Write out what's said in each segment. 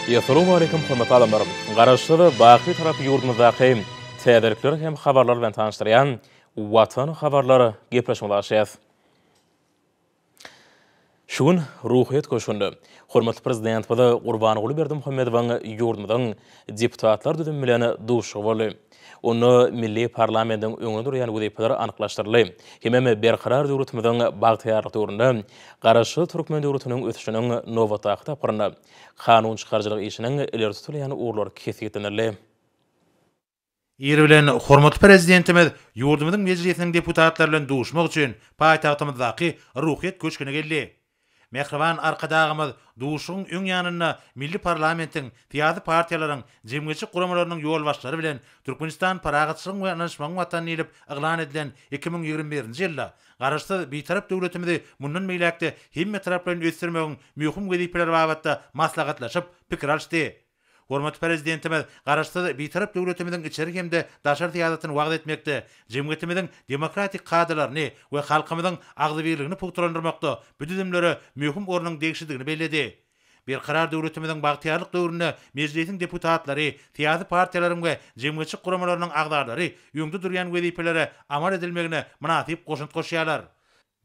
Assalamu alaykum hormatly adamlarym. Garaşdyry baqy tarapy ýurdumyzdaky täzelikler hem habarlar bilen tanışdyrýan Watan habarlary gepleşmeleşýär. Şugun ruhyet köşünde. Hormatly prezident bada Gurbanyguly Berdimuhammedowyň ýurdumyň deputatlar düzüm bilen duşy boldy. Onu milli parlamentiň öňünde durýan wezipler anyklaşdyrly. Hemem berkarar döwletimiziň bagtyarlyk döwründe garaşy türkmen döwletiniň ötüşiniň nowatly taparyna kanun çykarjylyk işiniň ileri tutulýan uğurlary kesýetlenirli. Ýeri bilen hormatly prezidentimiz ýurdumyzyň mejlisiniň deputatlary bilen duşmak üçin paýtagtymyzdaky ruhyet köşküne geldi. Mehriban arkadağımız duşuň öň ýanyna milli parlamentiň, tiýady partiýalaryň, jemgyýetçi guramalarynyň ýol başlary bilen Türkmenistan paragatçylygyň we anlaşmagyň watanyny edip eglan edilen 2021-nji ýylda garaşdy bitarap döwletimizi mundan meýlekde hemme taraplaryny ösdürmegiň möhüm wezipeleri babatda maslahatlaşyp pikir alşdy. Hormatly prezidentimiz garaşdy bitarap döwletimiziň içeri hemde daşar tiýadatyny wagt etmekde, jemgyýetimiziň demokratik kadrlaryny we halkymyzyň agzybirligini pugturandyrmakda büdümlere möhüm ornuň degişdigini belledi. Bir karar döwletimiziň bagtyarlyk döwründe mejlisiň deputatlary, tiýady partiýalaryň we jemgyýetçi guramalarynyň agdarlary ýöňde durýan wezipeleri amal edilmegine munasyp goşunt goşýarlar.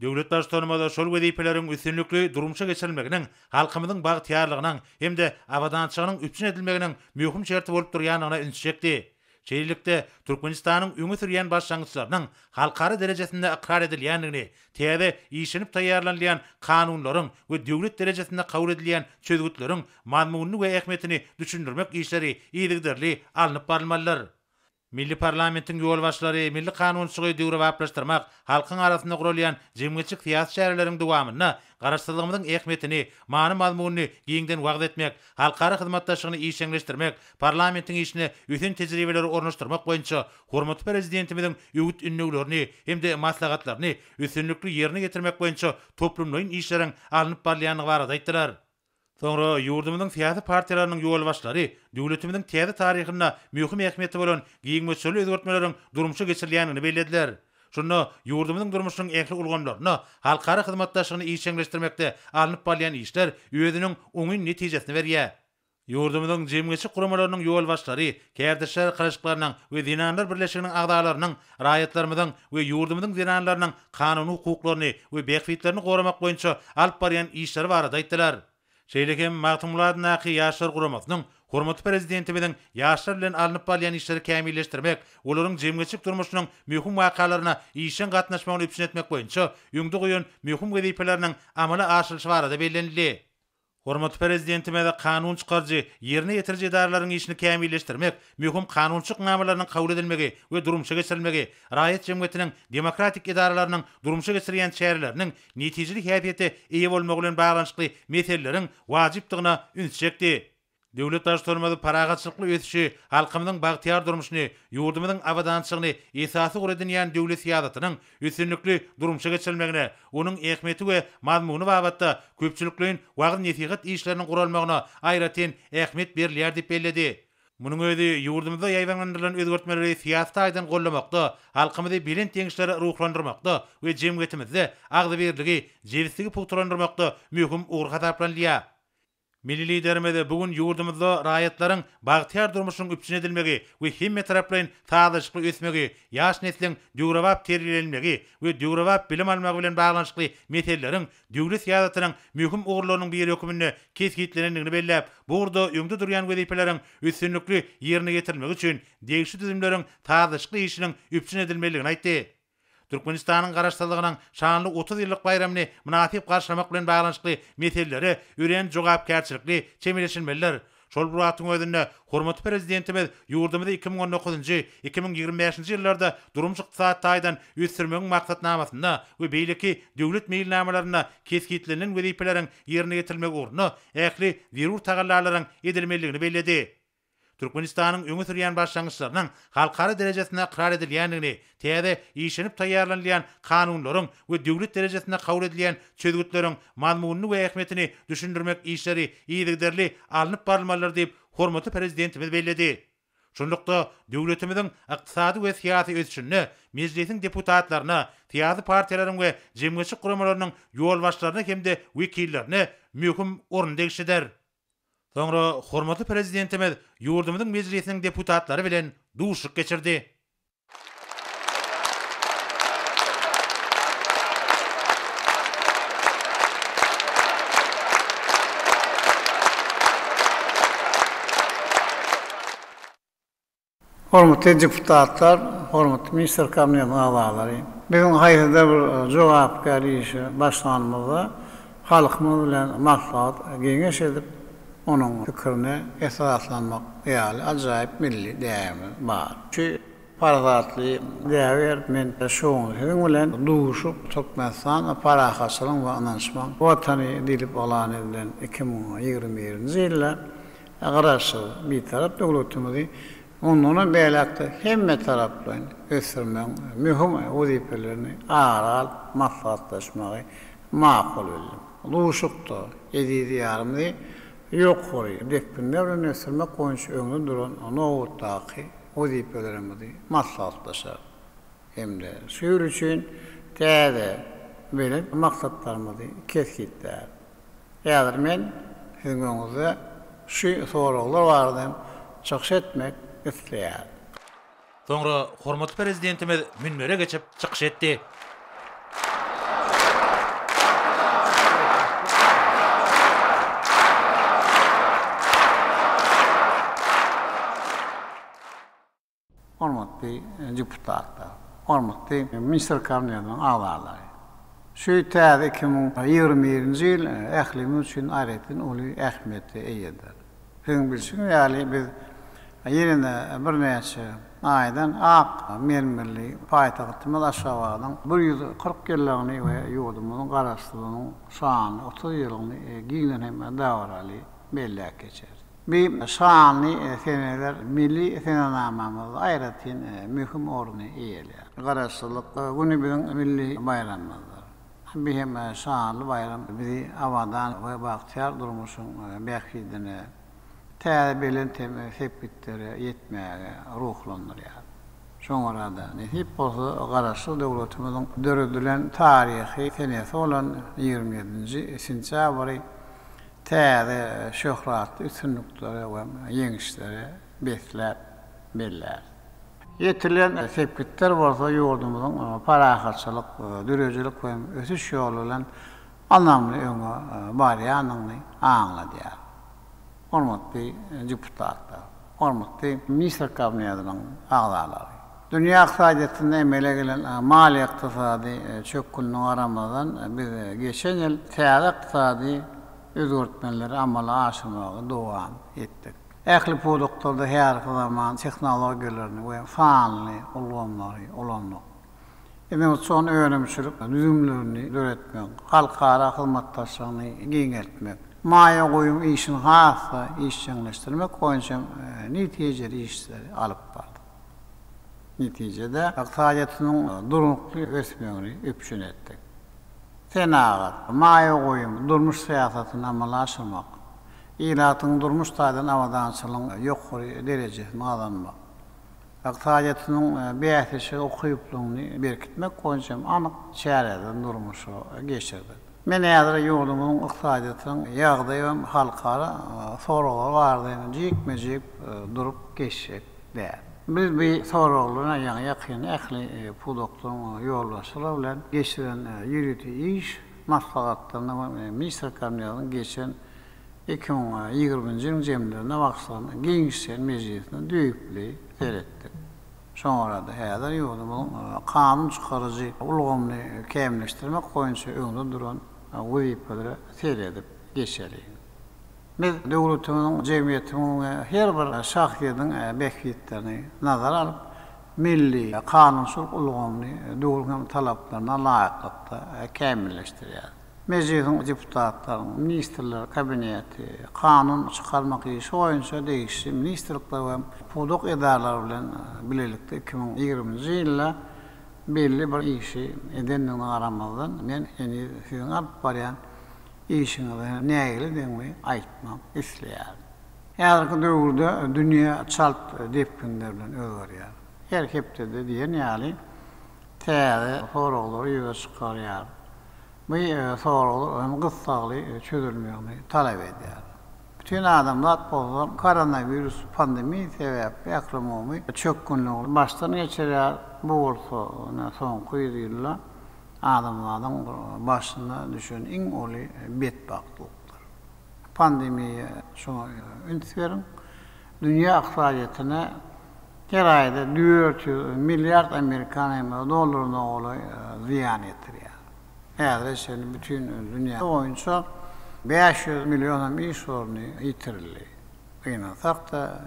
Döwlet başçylygynda şol wezipeleriň üstünlikli durumşa geçirilmeginiň, halkymyzyň bagtyarlygynyň hemde abadançylygynyň üpçün edilmeginiň möhüm şerti bolup durýanyna inçekdi. Şeýlelikde Türkmenistanyň öňe sürýän başlangyçlarynyň halkara derejesinde ikrar edilýändigini, täze işinip taýýarlanýan kanunlaryň we döwlet derejesinde kabul edilýän çözgütleriň mazmunyny we ähmiýetini düşündirmek işleri ýygyderli alınıp barylmalylar. Milli parlamentiň ýol başlary milli kanunçylygy döwrewaplaşdyrmak, halkyň arasynda gurulýan jemgyýetçi syýasat şäherleriň dowamyna garaşdyrylmyň ähmiýetini, many mazmunyny giňden wagt etmek, halkara hyzmatdaşlygyny işeňleşdirmek, parlamentiň işine ösen tejribeleri ornaşdyrmak boýunça hormatly prezidentimiziň öwüt ünlülerini hemde maslahatlaryny ösenlikli ýerine getirmek boýunça toplumlaryň işleriň alınıp barylýanyny barada aýtdylar. Sonra ýurdumyzyň syýasy partiýalarynyň ýol başlary döwletimiziň täze taryhyna möhüm ähmiýeti bolan giňmeçli özgertmeleriň durmuşa geçirilýänini bellediler. Şunu ýurdumyzyň durmuşynyň ähli ulgamlaryna halkara hyzmatdaşlygyny işeňleşdirmekde alınıp barylýan işler özüniň oňy netijesini berýär. Ýurdumyzyň jemgyýetçi guramalarynyň ýol başlary, kärdeşler garaşyklarynyň we dinanlar birleşiginiň agdalarynyň, raýatlarymyzyň we ýurdumyzyň dinanlarynyň kanuny hukuklaryny we beýikliklerini goramak boýunça alyp barýan işleri barada aýtdylar. Şeýlekem magtumladynaky ýaşlar guramasynyň hormatly prezidentimiziň ýaşlar bilen alınıp barýan işleri kämilleşdirmek, olaryň jemgyýetçilik durmuşynyň möhüm wakalaryna işin gatnaşmagyny üpçün etmek boýunça ýöňde goýan möhüm wezipeleriniň amala aşyryşy barada bellenildi. Hormatly prezidentimiz kanun çykarjy, ýerine ýetirji edaralaryň işini kämilleşdirmek, möhüm kanunçylyk namalarynyň kabul edilmegi we durmuşa geçirilmegi, raýat jemgyýetiniň demokratik edaralarynyň durmuşa geçirýän şäherleriniň netijeli häsiýeti eýe bolmagy bilen baglanşykly meseleleriň wajypdygyna ünsjekdi. Döwlet başçylygynda paragatçylykly ötüşi, halkymyzyň bagtyar durmuşyny, ýurdumyzyň abadançylygyny esasy guradynýan döwlet syýasatynyň üstünlikli durmuşa geçirilmegine, onuň ähmiýeti we mazmuny babatda köpçülikliň wagt nesihat işleriniň gurulmagyna aýratyn ähmiýet berilýär diýip belledi. Munyň özi ýurdumyzda ýaýdanlandyrylan özgertmeleri syýasat aýdan gollamakda, halkymyzy bilen teňişleri ruhlandyrmakda we jemgyýetimizde agzybirligi, jewsigi pugturandyrmakda möhüm ugur hataplanýar. Milli liderimiz bugün ýurdumyzda raýatlaryň bagtyar durmuşynyň üpçün edilmegi we hemme taraplaryň taýdaşykly ösmegi, ýaş nesliň döwrewap terbiýelenmegi we döwrewap bilim almagy bilen baglanşykly meseleleriň döwlet syýasatynyň möhüm ugurlarynyň bir hökümine kesgitlenendigini bellep, burada öňde durýan wezipeleriň üstünlikli ýerine getirilmegi üçin degişli düzümleriň taýdaşykly işiniň üpçün edilmeligini aýtdy. Türkmenistanyň garaşdyrlygynyň şanly 30 ýyllyk bayramyny munasyp garşylamak bilen baglanşykly meseleleri ören jogapkärçilikli çemeleşilmeliler. Şol buratyň özünde hormatly prezidentimiz ýurdumyzda 2019-2025-nji ýyllarda durumçy ykdysat taýdan ösdürmegiň maksatnamasynda we beýleki döwlet meýilnamalaryna kesgitlenen wezipeleriň ýerine getirilmegi ugruna ähli zerur tagallarlaryň edilmeligini belledi. Türkmenistanyň öňe sürýän başlangyçlarynyň halkara derejesinde ikrar edilýändigini, täze işinip taýýarlanýan kanunlaryň we döwlet derejesinde kabul edilýän çözgütleriň mazmunyny we ähmiýetini düşündirmek işleri ýygyderli alınıp barylmalylar diýip hormatly prezidentimiz belledi. Şonlukda döwletimiziň ykdysady we syýasy ösüşini mejlisiň deputatlaryna, tiýady partiýalaryň we jemgyýetçi guramalarynyň ýol başlaryna hemde wekillerini möhüm orun degişidir. Soňra hormatly prezidentimiz ýurdumyzyň mejlisiniň deputatlary bilen duşuk geçirdi. Hormatly deputatlar, hormatly minister kabineti agzalary. Bizim haýyrda bir jogapkary işi başlanmaly. Halkymyz bilen maslahat geňeş edip, onuň pikirini esaslanmak ýaly ajaýyp milli däwimiz bar. Şu parazatly däwer men şoňyň bilen duşup çokmasdan parahasylyň we ananşmaň watany dilip alan edilen 2021-nji ýylda agaraşy bir tarap döwletimizi onunla beýlekde hemme tarapdan ösürmeň mühim wezipelerini aral maslahatlaşmagy makul bildim. Duşukda edidi ýarymdy ýokary dekpinler bilen ösürmek goýunçy öňde duran nowutdaky wezipelerimizi maslahatlaşar. Hemde şuur üçin täze bilen maksatlarymyzy kesgitler. Ýa-da men siziň öňüňizde şu soraglar bardy, çykyş etmek isleýär. Soňra hormatly prezidentimiz minbere geçip çykyş etdi. Hormatly deputatlar, hormatly minister kabinetiniň agzalary. Şu täze 2021-nji ýyl ählimiz üçin aýratyn uly ähmiýetli eýeder. Siziň bilşiňiz ýaly biz ýerine bir näçe aýdan ak mermerli paýtagtymyz aşagadan 140 ýyllygyny we ýurdumyzyň garaşdyrynyň şany 30 ýylygyny giňden hem dawraly bellek geçer. Bir şanly seneler milli senenamamyz aýratyn mühim orny eýelär. Garaşdyrylyk güni biziň milli bayramymyzdyr. Bir hem şanly bayram bizi awadan we bagtyar durmuşyň bähidine täze bilen sepitleri yetmäge ruhlandyrýar. Şoňrada nähip bolsa garaşy döwletimiziň döredilen taryhy senesi bolan 27-nji sentýabry täze şöhratly üstünlükleri we ýeňişleri beslep beller. Yetirilen sepitler bolsa ýurdumyzyň parahatçylyk, dürejlik we ösüş ýolu bilen anlamly öňe barýanyny aňladýar. Hormatly deputatlar, hormatly minister kabinetiniň agzalary. Dünýä iqtisadynda emele gelen mali iqtisady çökgünlüği aramazdan biz geçen ýyl täze iqtisady özgörtmeleri amala aşymagy dowam etdik. Ähli produktlarda her zaman tehnologiýalaryny we fanly ulgamlary ulanmak. Emin son öňümçilik düzümlerini öğretmek, halkara hyzmatdaşlygyny giňeltmek, maýa goýum işini hasa işçileşdirmek goýunça netijeli işleri alyp bardy. Netijede iqtisadynyň durmukly ösmegini öpüşün etdik. Senagat, maýa goýum durmuş syýasatyny amala aşyrmak, ýylatyň durmuş taýdan awadançylygyň ýokary derejesine azanmak, iqtisadynyň beýatişi okyplygyny berkitmek goýunça anyk çäreden durmuşy geçirdi. Men ýa-da ýurdumyň iqtisadynyň ýagdaýy we halkara soraglar bardygyny jikmejik durup geçip däl. Biz bu soraglaryna ýa-ýakyn ähli produktyň ýolbaşçylygy bilen geçiren ýürüti iş maslahatlaryna we minister kabinetiniň geçen 2020-nji ýyl jemlerine bagşlanan giňişen mejlisini düýpli seretdik. Şoňrada häzir ýurdumyň kanun çykarjy ulgamly kämleşdirmek goýunça öňde duran wezipeleri seredip geçerik. Biz döwletimiň, jemgyýetimiň her bir şahsyýetiň beýikliklerini nazara alyp, milli kanunçylyk ulgamly döwlet talaplaryna laýyklykda kämilleşdirýär. Mejlisiň deputatlaryň, ministrler kabineti, kanun çykarmak işi goýunça degişli ministrlikler we podok edarlar bilen bilelikde 2020-nji ýylda belli bir işi edenliň aramazdan men siziň alyp barýan işiňizi nägili diýip aýtmak isleýär. Häzirki döwürde dünýä çalt depkinler bilen özgerýär. Her hepde diýen ýaly täze soraglar ýüze çykarýar. Bu soraglar hem gysgaly çözülmegini talap edýär. bütün adamlar bolan koronavirüs pandemi sebäpli ekonomi çok günlük baştan geçirer bu orta son kuyruğuyla adamlardan başına düşen en oli bedbahtlıktır. Pandemiye şuna ünit verin. Dünya iqtisadiyyatına her ayda 400 milyar Amerikan dolarına olay ziyan ettiriyor. Yani şimdi bütün dünya boyunca 500 milyon iş orunu yitirildi. Oynasak da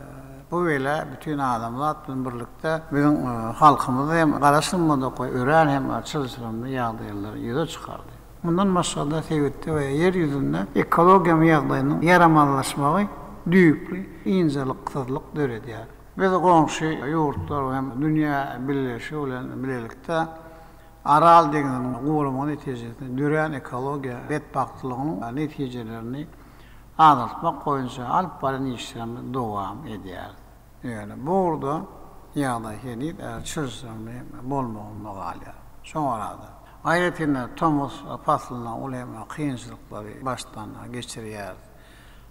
bu böyle bütün adamlar birlikte bizim halkımızda hem karasınmada koy, öğren hem açılışlarında yağdayları yüze çıkardı. Bundan başka da sevette ve yeryüzünde ekoloji yağdayının yaramazlaşmayı düyüklü, incelik, kısızlık dörediyor. Biz komşu yurtlar hem dünya birleşiği olan birlikte Aral Denizi'nin kurumu neticesinde düren ekoloji bedbahtılığının neticelerini anlatmak boyunca alıp baran işlemler devam ediyor. Yani burada yağda henüz çözümlü bolmağına galiba. Sonra da ayrıca Thomas Pasl'ın ulema kıyınçılıkları baştan geçiriyor.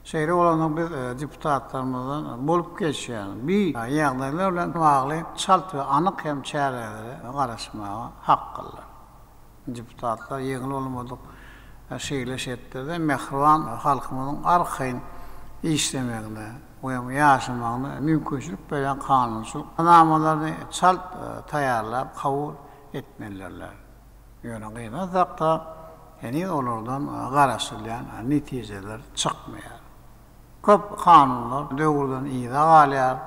Şehri olanı biz deputatlarımızdan bolup geçiyen bir yağdaylarla bağlı çalt ve anık hem çareleri karışmaya hakkılar. Deputatlar yığılı olmadık şeyle şeddede mehruvan halkımızın arkayın işlemekle ve yaşamakla mümkünçülük böyle kanunçuluk anamalarını çalt tayarlayıp kabul etmeliler. Yani kıynasak da henüz olurdan karışılayan neticeler çıkmıyor. Köp kanunlar döwürden iyide galyar.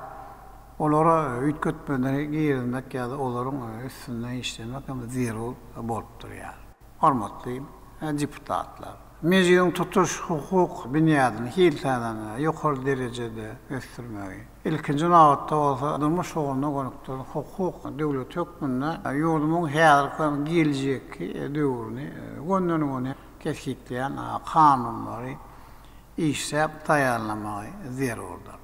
Olara ütkötmeleri giýermek ýa-da olaryň üstünden işlemek hem zero bolup durýar. Hormatly deputatlar. Mejlisin tutuş hukuk binýadyny hiltadan ýokary derejede ösdürmegi. İlkinji nawatda bolsa durmuş ogulna gonukdyr hukuk döwlet hökmünde ýurdumyň häzirki geljeki döwrüni göndönüni kesgitleýän kanunlary işlep tayarlamagy zerurdur.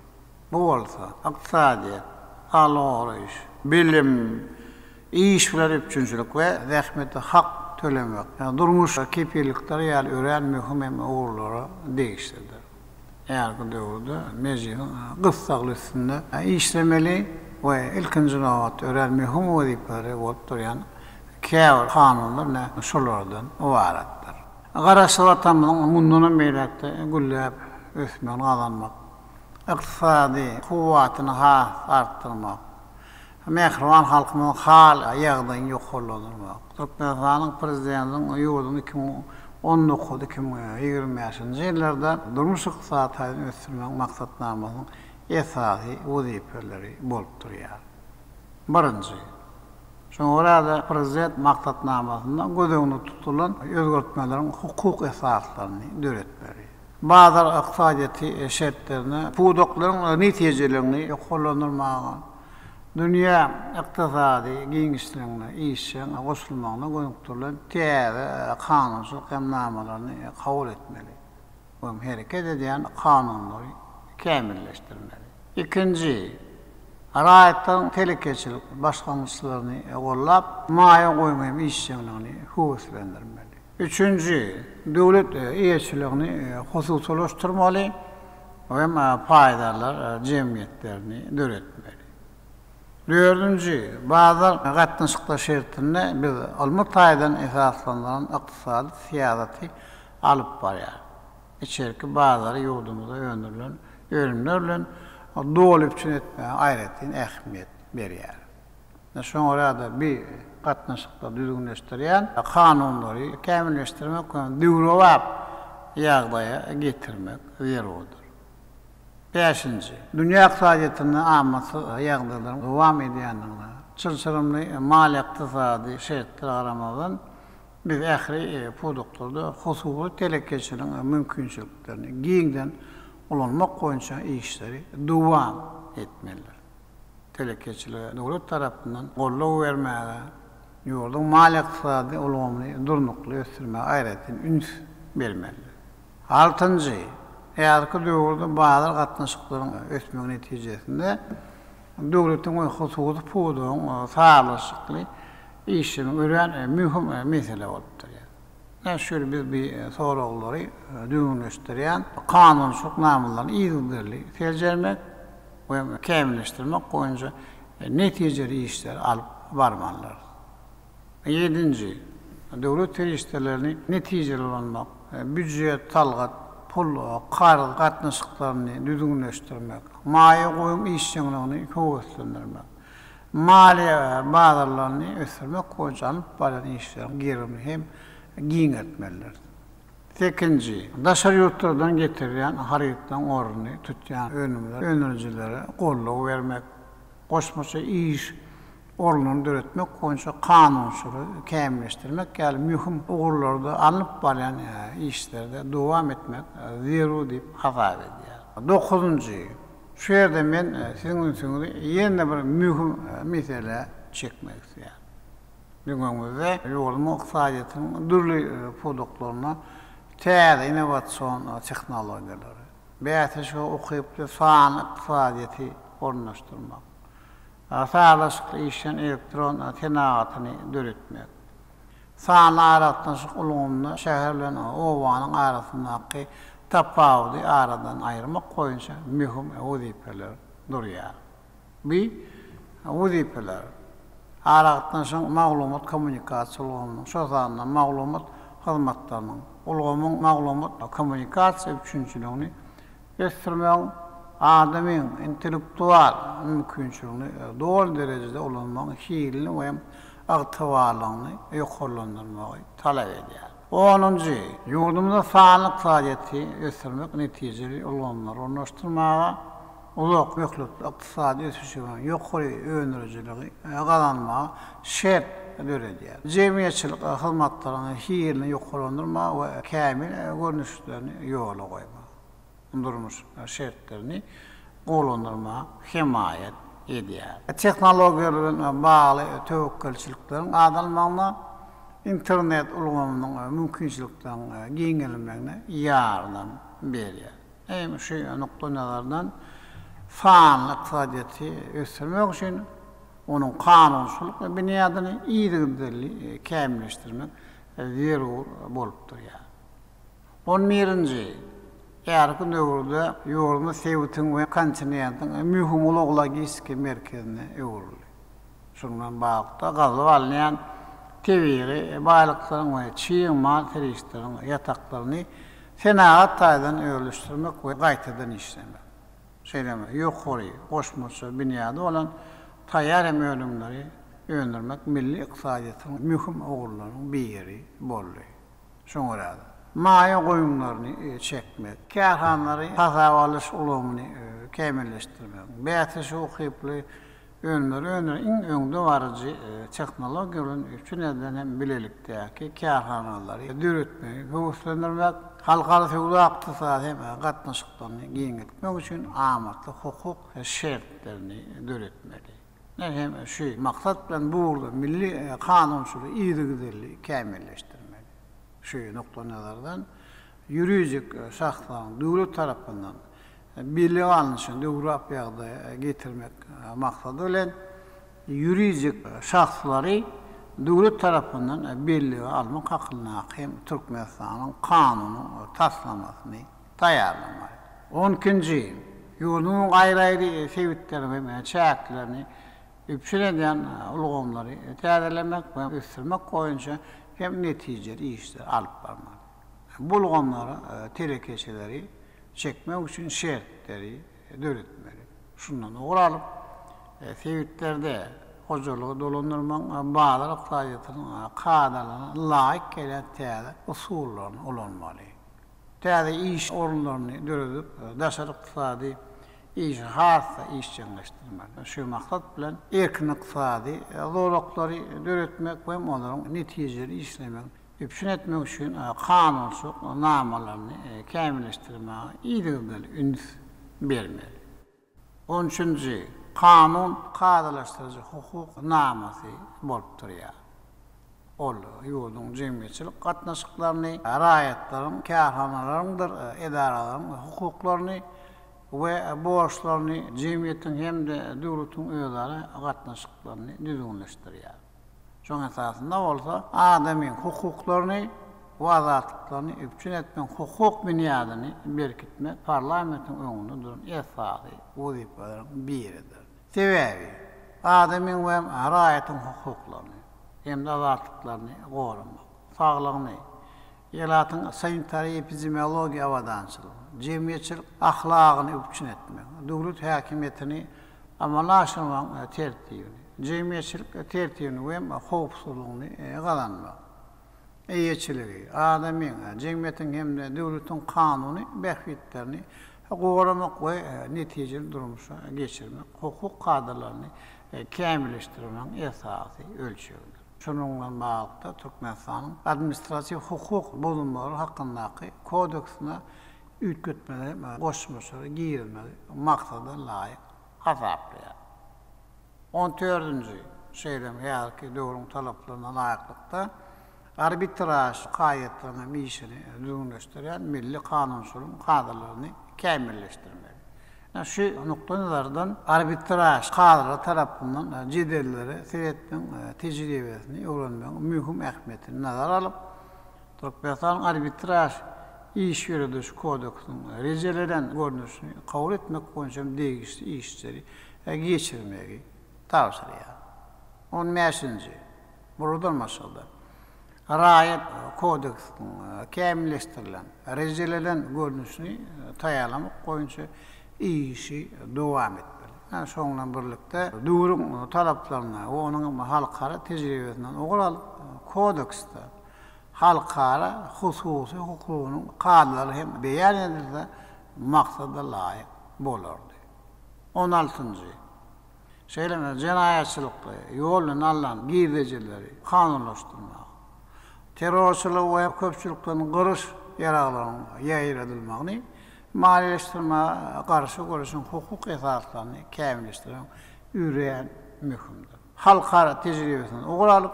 Bu bolsa iqtisadiýat, algorys, bilim, iş bilen üçünçülük we zähmeti hak tölemek, durmuş kepillikleri ýaly ören möhüm hem uğurlara değiştirdi. Eğer döwürde mejlisin gysgaly üstünde işlemeli we ilkinji nawat ören möhüm wezipeleri bolup durýan käwir kanunlar şolardan ibaratdir. Garaşylatamyň munduny meýletde güllep ösmän gazanmak, iqtisadi kuwwatyny artdyrmak, mehruwan halkymyň hal ýagdaýyny ýoklandyrmak. Türkmenistanyň prezidentiniň ýurdun 2019-2020 ýyllarda durmuş iqtisadatyny ösdürmek maksatnamasynyň esasy wezipeleri bolup durýar. Birinji, şoňra da prezident maksatnamasynda gözeginde tutulan özgertmeleriň hukuk esaslaryny döretmeli. Bazı iqtisadiýaty şertlerini, pudoklaryň netijelerini ýoklandyrmagy, dünya iqtisady giňişligine işe goşulmagyna goňukdyrylan täze kanunçylyk hem namalaryny kabul etmeli. Bu hereket edýän kanunlary kämilleşdirmeli. İkinji, raýatyň telekeçilik başlangyçlaryny gollap, maýa goýmaýan işçiligini höwüslendirmeli. Üçüncü, döwlet eýetçiligini hususylaşdyrmaly we paýdalar jemgyýetlerini döretmeli. Dördüncü, bazı gatnaşyklar şertinde biz Almanya'dan esaslanýan iqtisady siýasaty alyp barýar. İçerki bazıları ýurdumyzda öndürilen öňlerle dolup etme aýratyn ähmiýet berýär. Şoňra da bir gatnaşyklar düzgünleşdirýän kanunlary kämilleşdirmek we döwrewap ýagdaýa getirmek zerurdur. Beşinci, dünya iqtisadiýatyny amasy ýagdaýlaryň dowam edýändigine, çylçyrymly mal iqtisady şertler aramazdan biz ähli produklarda hususy telekeçiliň mümkinçiliklerini giňden ulanmak boýunça işleri dowam etmeliler. Telekeçilige döwlet tarapyndan gollaw bermäge, ýurdun mal iqtisady ulgamly durnukly ösdürmäge aýratyn üns bermeliler. Altıncı, eğerki döwürde bazı gatnaşyklaryň ösmegi netijesinde döwletiň hususy puduň sağlaşykly işini ören mühim mesele bolup durýar. Şöyle bir soruları düğünleştiren kanunçuluk namlarını iyidirli tercümek ve kemilleştirmek boyunca neticeli işler alıp varmanlar. 7. Devlet tercihlerini neticeli olmak, büdjet, talgat, pul, qarz katnaşıklarını düzgünleştirmek, maya koyum işçilerini kuvvetlendirmek, maliye bağlarlarını ösürmek boyunca alıp varan işlerin girimini hem giyin etmelidir. 8. Daşar yurtlardan getirilen hariyetden orunu tutan önericilere kolluğu vermek, koşmaça iş orununu döretmek boyunca kanunsuru kemilleştirmek, yani mühim uğurlarda alınıp varan işlerde devam etmek zero deyip hata ediyor. 9. Şu yerde ben sizin üstünüzde yeni bir mühim mesele çekmek istiyorum. Bugünümüzde yolma iqtisadiyyatının türlü produklarına täze innovatsion texnologiyaları, bätäşe okuyup sağan iqtisadiyyatı ornaştırmak, sağlaşıklı işen elektron tenagatını döretmek, sağan aratnaşık ulumunu şäherlen owanyň arasyndaky tapawudy aradan ayırmak boýunça mühim wazipeler durýar. Bir wazipeler Aratdan soň maglumat kommunikasiýasynyň, şozanyň maglumat hyzmatlarynyň, ulgamyň maglumat kommunikasiýa üçinçiligini göstermek, adamyň intellektual mümkinçiligini doğru derejede ulanmak, hilini we agtywalygyny ýokarlandyrmagy talap edýär. 10. Ýurdumyzda sağlyk faaliýeti göstermek, netijeli ulanlar ornaşdyrmaga, ulak möhletli iqtisadi ösüşüň ýokary önericiligi gazanmaga şert berýär. Jemgyýetçilik hyzmatlaryny hilini ýokarlandyrma we kämil görnüşlerini ýola goýmak. Durmuş şertlerini golandyrma, himayet edýär. Tehnologiýalaryň bagly tewekkelçilikleriň adalmagyna internet ulgamynyň mümkinçilikden giňelenmegine ýardam berýär. Hem şu noktalardan faanlyk iqtisadiýaty ösürmek üçin onun kanunçuluk we binyadyny iýdigirli kämilleşdirmek zerur bolup durýar. 11. Ýarky döwürde ýolma sewitiň we kontinentiň mühim ulaglagiski merkezine öwrüldi. Şundan bagda gazyp alýan tebiri baýlyklaryň we çiň mal terişleriň ýataklaryny senagat taýdan öwrülüşdirmek we gaýtadan işlemek. Şeýleme ýokary goşmaça binyada olan taýýar öňümleri öňürmek milli iqtisadiýatyň mühim ogurlarynyň biri boldy. Şoňra maýa goýumlaryny çekmek, kärhanlary tasawalyş ulgamyny kemilleşdirmek, bätäşe okyply öňleri iň öňde barjy tehnologiýalaryň üçin hem bilelikdäki kärhanalary döretmek, höwüslendirmek, halkara sowda iqtisady hem gatnaşyklaryny giňetmek üçin amatly hukuk şertlerini döretmeli. Hem şu maksat bilen burada milli kanunçuluğu iýdigirli kämilleşdirmeli. Şu noktalardan ýürijik şahslaryň döwlet tarapyndan birlik alınışyn döwrap ýagdaýa getirmek maksady bilen ýürijik şahslary döwlet tarapyndan birlik almak hakyna hem Türkmenistanyň kanuny taslamasyny taýýarlamak. 12. Ýurdunyň aýry-aýry sebitleri we çäklerini üpşireden ulgamlary täzelemek we ösürmek boýunça hem netijeli işler alıp barmak. Bu ulgamlary terekeçeleri çekmek üçin şertleri döretmeli. Şundan oğralıp sevitlerde hocalığı dolandırmak bağlar iqtisadiýatynyň kadalaryna laýyk gelen täze usullaryny ulanmaly. Täze iş orunlaryny döredip daşary iqtisadi iş hassa işçileşdirmeli. Şu maksat bilen erkin iqtisadi zorluklary döretmek we onlaryň netijeli işlemek üpşün etmek üçin kanunçuluk namalaryny kämilleşdirmäge iýdigirli üns bermeli. 13. Kanun kadalaşdyrıcı hukuk namasy bolup durýar. Ol ýurdun jemgyýetçilik gatnaşyklaryny, raýatlaryň, kärhanalaryň, edaralaryň hukuklaryny we borçlaryny jemgyýetiň hemde döwletiň öýleri gatnaşyklaryny düzgünleşdirýär. Şoň esasynda bolsa adamyň hukuklaryny bu azatlıklarını üpçün etmek, hukuk bünyadını berkitmek, parlamentin önünde duran esası vazifelerin biridir. Sebebi, adamın ve rayetin hukuklarını, hem de azatlıklarını korumak, sağlığını, yelatın sanitari epidemioloji avadançılığı, cemiyetçilik ahlakını üpçün etmek, devlet hakimiyetini amalaştırmak tertibini, cemiyetçilik tertibini ve hukukçuluğunu kazanmak. Eýetçiligi, adamyň, cemiyetiň hem de döwletiň kanuny behbitlerini goramak we netijeli durmuşa geçirmek, hukuk kadrlaryny kämilleşdirmek esasy ölçüdür. Şununla bağlı Türkmenistanyň administrativ hukuk bolumlary hakyndaky kodeksine üýtgetmeleri, goşmaşary giýilmeli, maksada laýyk hasaplar. 14-nji şeýlem ýa-ki döwrüň talaplaryna laýyklykda arbitraj gaýetlerine mişini düzgünleşdiren milli kanunçuluğun kadrlaryny kämilleşdirmeli. Şu noktalardan arbitraj kadrları tarapyndan jedelleri Sowetniň tejribesini öwrenmek mühim ähmiýetini nazara alyp, Türkmenistanyň arbitraj iş ýürüdüş kodeksiniň rejelenen görnüşini kabul etmek boýunça degişli işleri geçirmegi tawsiýa. 15-nji buradan masalda Raýat kodeksiniň kämilleşdirilen rejelenen görnüşini taýýalamak boýunça işi dowam etmeli. Yani şoňla birlikde döwrüň talaplaryna, onuň halkara tejribesinden oňal kodekste halkara hususy hukugynyň kanunlary hem beýan edilse maksada laýyk bolardy. 16-njy şeýleme jenaýatçylykly ýoluna alan girdejileri kanunlaşdyrmak, terrorçylyk we köpçülikden gyryş ýaraglaryny ýaýradylmagyny maliýeleşdirme garşy görüşüň hukuk esaslaryny kämilleşdirmek üreýän mühimdir. Halkara tejribesinden oňalyp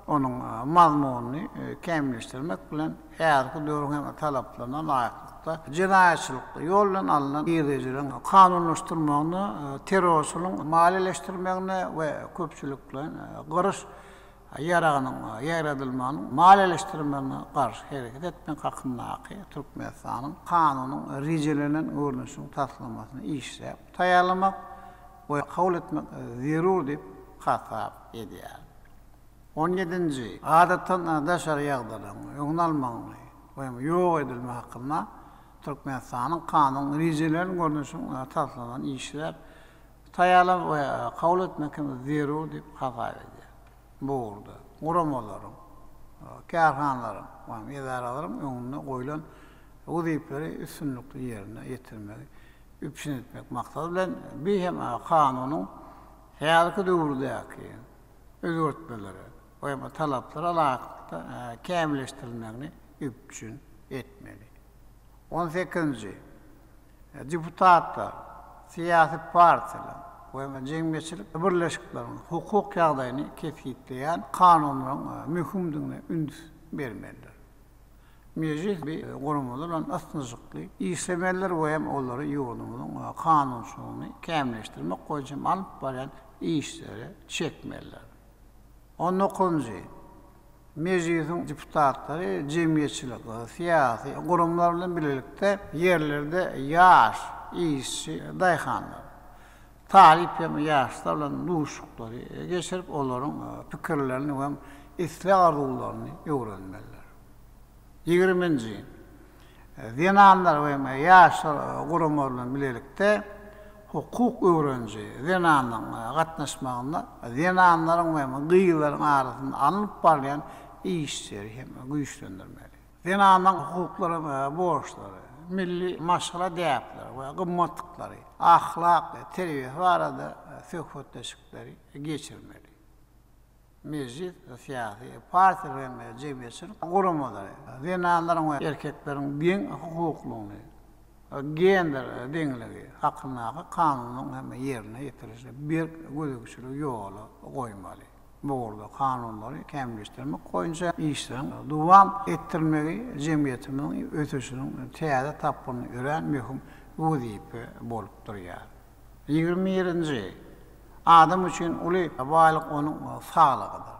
onuň mazmunyny kämilleşdirmek bilen häzirki döwrüň talaplaryna laýyklykda jenaýatçylykly ýoldan alynan girdejilerin kanunlaşdyrmagyny, terrorçylyk maliýeleşdirmegine we köpçülikden gyryş ýaragynyň ýaýradylmagyny maliýeleşdirmegine garşy hereket etmek hakyndaky Türkmenistanyň kanunyň rejelenen görnüşini taslamasyny işläp taýýalamak we kabul etmek zerur diýip hasap edýär. 17-nji adatan daşary ýagdaýlaryň öňalmagyny we ýok edilme hakynda Türkmenistanyň kanunyň rejelenen görnüşini taslamasyny işläp taýýalap we kabul etmek zerur diýip hasap edýär. Burada uramalaryň, kärhanlaryň, idaralarym öňüne goýulan wezipleri üstünlikli ýerine ýetirmeli, üpşin etmek maksady bilen hem kanunyň häzirki döwürdäki özgertmeleri we talaplara laýykda kämilleşdirilmegini üpşin etmeli. 18-nji deputatlar, siyasi partiler we cemiyetçilik birleşikleriniň hukuk ýagdaýyny kesgitleýän kanunlaryň mühimdigine üns bermeliler. Meclis bir gurumlar bilen asnysykly işlemeler we hem olary ýolumyň kanunçylygyny kämilleşdirmek goýunça alyp baran işleri çekmeliler. 19-njy meclisiň deputatlary cemiyetçilik, siyasi gurumlar bilen birlikde yerlerde ýaş işçi daýhanlar talip hem ýaşlar bilen duşuklary geçirip olaryň pikirlerini we islah arzuwlaryny öwrenmeliler. 20-nji Zenanlar we ýaşlar gurumlar bilen birlikde hukuk öwrenji zenanyň gatnaşmagyna zenanlaryň we gyýylaryň arasynda alyp barýan işleri hem güýçlendirmeli. Zenanyň hukuklary we borçlary, milli maşgala däpler we gymmatlyklary, ahlak, terbiýe barada söhbetleşikleri geçirmeli. Meclis, siyasi partiler we cemiyetçilik gurumlary zenanlaryň we erkekleriň deň hukuklugyny, gender deňligi hakyndaky kanunyň hem ýerine ýetirilýär. Bir gözükçülük ýoly goýmaly. Burada kanunlary kämilleşdirmek goýunça işlerin dowam ettirmegi jemgyýetimiň ötüşiniň täze tapyny ören mühim wezipe bolup durýar. 21-nji adam üçin uly baýlyk onuň saglygydyr.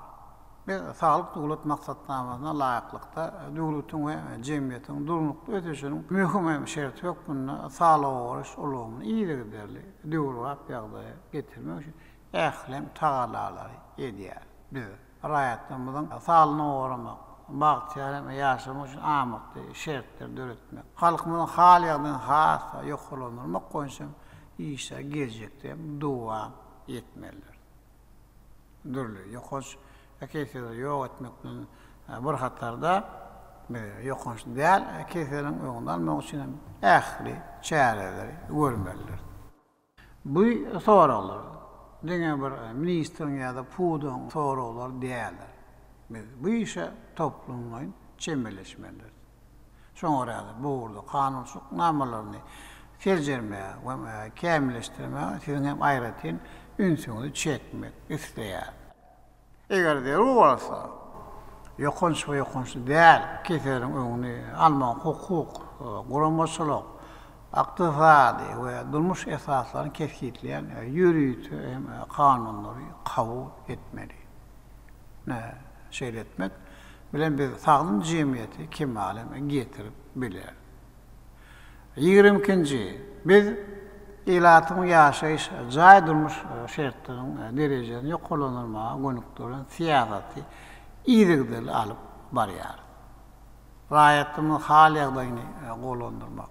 Biz sağlık dowlat maksatnamasyna laýyklykda dowlatyň we jemgyýetiň durmukly ötüşiniň mühim şerti ýok bunda sağlyk oruç ulgamyny iýiligi derli. Döwrat ýagdaýa getirmek üçin ählem tagalary edýär. Biz raýatymyzyň sağlygyny goramak, bagtýarym ýaşamak üçin amykdy şertler döretmek. Halkymyzyň halýagyny has ýoklanmak goýsam işe geljekde dua etmeliler. Dürli ýokaç kesede ýok etmekden bir hatarda ýokaç däl keseniň öňünden moňşyny ähli çäreleri görmeliler. Bu soralar diňe bir ministriň ýa-da pudyň soralar däler. Bu işe toplumlaryň çemberleşmeliler. Şoňa bu kanunsuz namalaryny terjermeye ve kämilleşdirmeye sizin hem aýratyn ünsüňizi çekmek isleýär. Eger de bolsa, ýokanç we ýokanç däl keseriň öňüni almak hukuk, guramaçylyk, aqtisady we durmuş esaslaryny kesgitleýän ýürüýti hem kanunlary kabul etmeli. Şeýletmek bilen biz sağlam jemgyýeti kemalime getirip biler. 22-nji biz ilatyň ýaşaýyş jaý durmuş şertleriniň derejelerini ýoklanmaga gönükdiren siýasaty iýdigleri alyp barýar. Raýatymyň hal ýagdaýyny golandyrmak,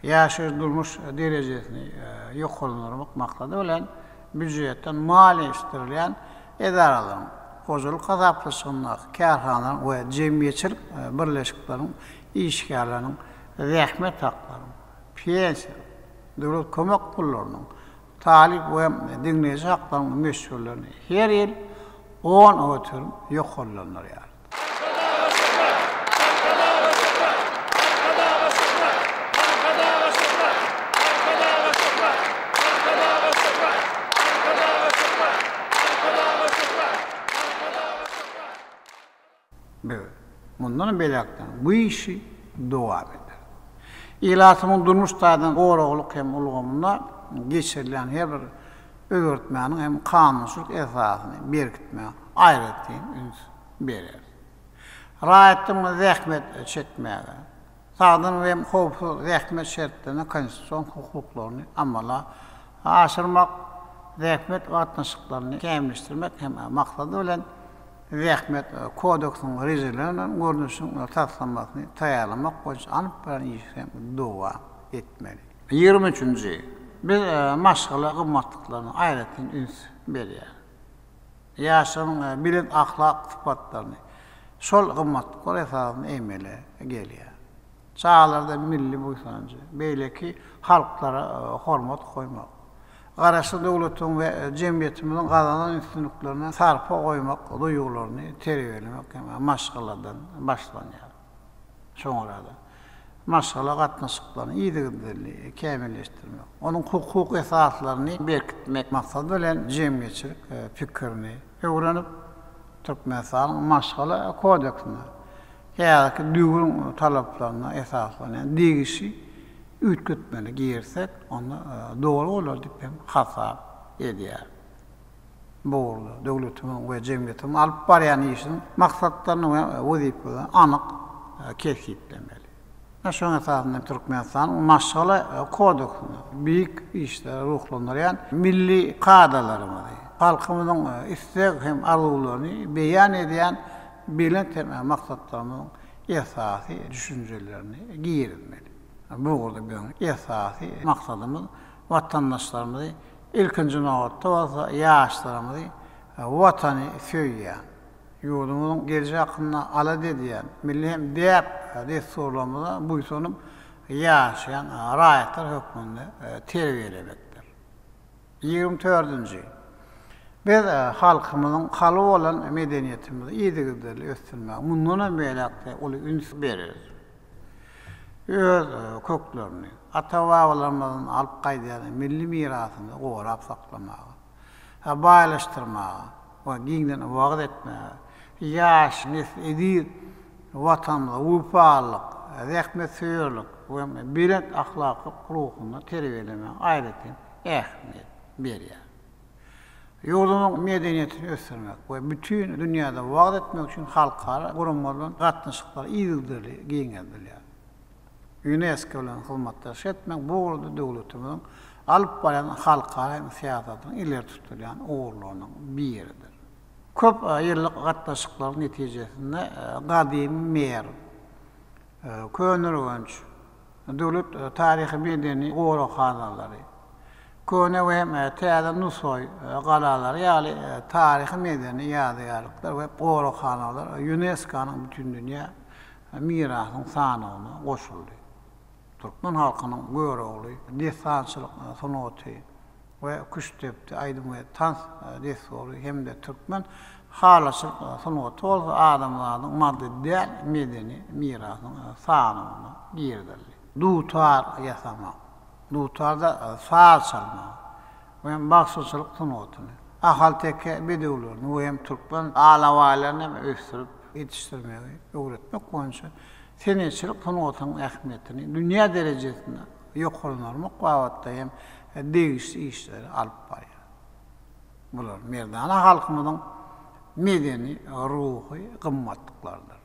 ýaşaýyş durmuş derejesini ýoklanmak maksady bilen büdjetden maliýeleşdirilýän edaralaryň, gojalyk gazaplyşygyny, karhanalar we jemgyýetçilik birleşikleriniň işgärläriniň rähmet haklary, pensiýa, dowlat kömek pullarynyň, talip we diňleşik haklarynyň meşgullerini her ýyl 10 ötürüm ýoklanýar. Bundan belaktan bu işi dowam eder. Ilatyň durmuş taýdan goraglyk hem ulgamyna geçirilen her bir öwürtmäniň hem kanunsuz esasyny berkitmek aýratyn üns berer. Raýatymyň zähmet çekmäge, sağdan we howpsuz zähmet şertlerini konstitusiýon hukuklaryny amala aşyrmak, zähmet gatnaşyklaryny kämilleşdirmek hem maksady bilen zähmet kodeksiň rejelerini görnüşini taslanmasyny taýýarlamak boýunça anyp bilen işlem dowam etmeli. 23-nji biz maşgala gymmatlyklaryny aýratyn üns berýär. Ýaşanyň bilen ahlak sypatlaryny şol gymmatlyklar esasyny emele gelýär. Çağlarda milli boýsanjy, beýleki halklara hormat goýmak, garaşy dowlatyň we jemgyýetimiň gazanan üstünliklerine sarpa goýmak duýgularyny terbiýelemek hem maşgaladan başlanýar. Şoňra maşgala gatnaşyklaryny iýdigleri kämilleşdirmek, onuň hukuk esaslaryny berkitmek maksady bilen jemgyýetçilik pikirini öwrenip Türkmenistanyň maşgala kodeksine ýa-da düýgün talaplaryna esaslanýan degişi ütgütmeli giyersek onu doğru olur diýip hasap edýär. Bu dowlatyň we jemgyýetiň alyp barýan işiniň maksatlaryny we wezipelerini anyk kesgitlemeli. Şoňa esasynda Türkmenistan maşgala kodeksine büyük işler ruhlandyrýan milli kadalaryny, halkymyzyň istek hem arzuwlaryny beýan edýän bilen maksatlarynyň esasy düşünjelerini giýermeli. Bu orada bir esasy maksadymyz vatandaşlarymyzy ilkinji nowatda bolsa ýaşlarymyzy watany söýýän, ýurdumyzyň geljek hakyna alad edýän, milli hem däp desturlamyza buýsunup ýaşaýan raýatlar hökmünde terbiýelemekdir. 24-nji biz halkymyzyň haly bolan medeniýetimizi iýdigleri ösdürmek, mundan beýlekde ol üns bereriz. Öz köklerini, ata-babalarymyzyň alyp gaýdýan milli mirasyny gorap saklamagy, baýlaşdyrmagy we giňden wagt etmäge, ýaş nesli watanymyza upalyk, rähmet söýerlik we bilet ahlaky ruhuny terbiýelemek aýratyn ähmiýet berýär. Yurdumun medeniyetini ösürmek ve bütün dünyada vaat etmek için halkara kurumlardan katnaşıklar iyildirli, giyingendirli. UNESCO bilen hizmetdaş etmek bu urdu devletimizin alıp baran halkara siyasetini ileri tutulayan uğurlarının bir yeridir. Köp yıllık katnaşıkların neticesinde gadim mer, könür önç, devlet tarihi medeni uğurxanaları, köne ve teada nusoy qalalar yani tarihi medeni yadigarlıklar ve uğurxanalar UNESCO'nun bütün dünya mirasının sanığına koşuldu. Türkmen halkının göreğli destançılık sanatı ve Kuştep'te aydın ve tans desori hem de Türkmen halaçılık sanatı olsa adamların maddi değil medeni mirasının sanığına girdiler. Dutar yasamak, dutarda sağ çalma ve baksızçılık sanatını ahal teke bedevlerini ve hem Türkmen alavaylarını östürüp yetiştirmeyi öğretmek konuşuyor. Senetçilik sanatının ehemmiyetini dünya derecesinde yok olmak vaatda hem değişik işleri alıp var. Bunlar merdana halkımızın medeni ruhi kımmatlıklardır.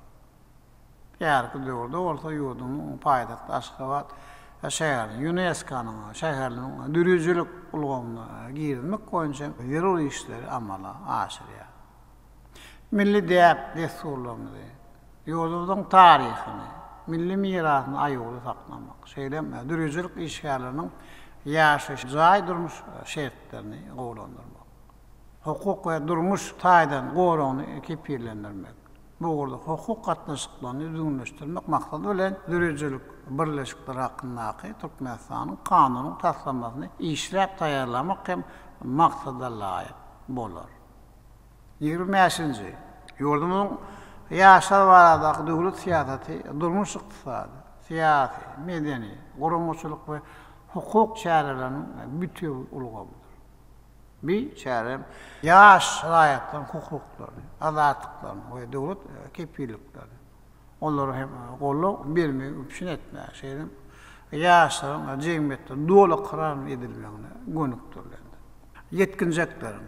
Eğer ki doğruda olsa yurdunun payitahtı Aşgabat şehirinin, UNESCO'nun şehirinin dürücülük ulgamına girmek koyunca zerur işleri amala aşırıya. Milli değer desturlarımızı, yurdumuzun tarihini, milli mirasını ayıqlı saklamak, dürücülük işgallerinin yaşayış, zay durmuş şertlerini qoğlandırmak, hukuk ve durmuş taydan qoğrağını kepirlendirmek, bu orada hukuk katnaşıklarını düzgünleştirmek maksadı bilen dürücülük birleşikler hakkındaki Türkmenistan'ın kanunun taslanmasını işlep tayarlamak hem maksada layık bolar. 25. Yurdumuzun yaşar varadaki devlet siyaseti, durmuş iktisadi, siyasi, medeni, kurumçuluk ve hukuk çarelerinin bütün ulgamıdır. Bir çarem, yaş layıkların hukuklarını, azatlıklarını ve devlet kepirliklerini. Onları hem kollu birmeyi üpşün etmeye şeydim. Yaşların cemiyette doğru karar edilmeğine gönüktürlendi. Yetkineceklerin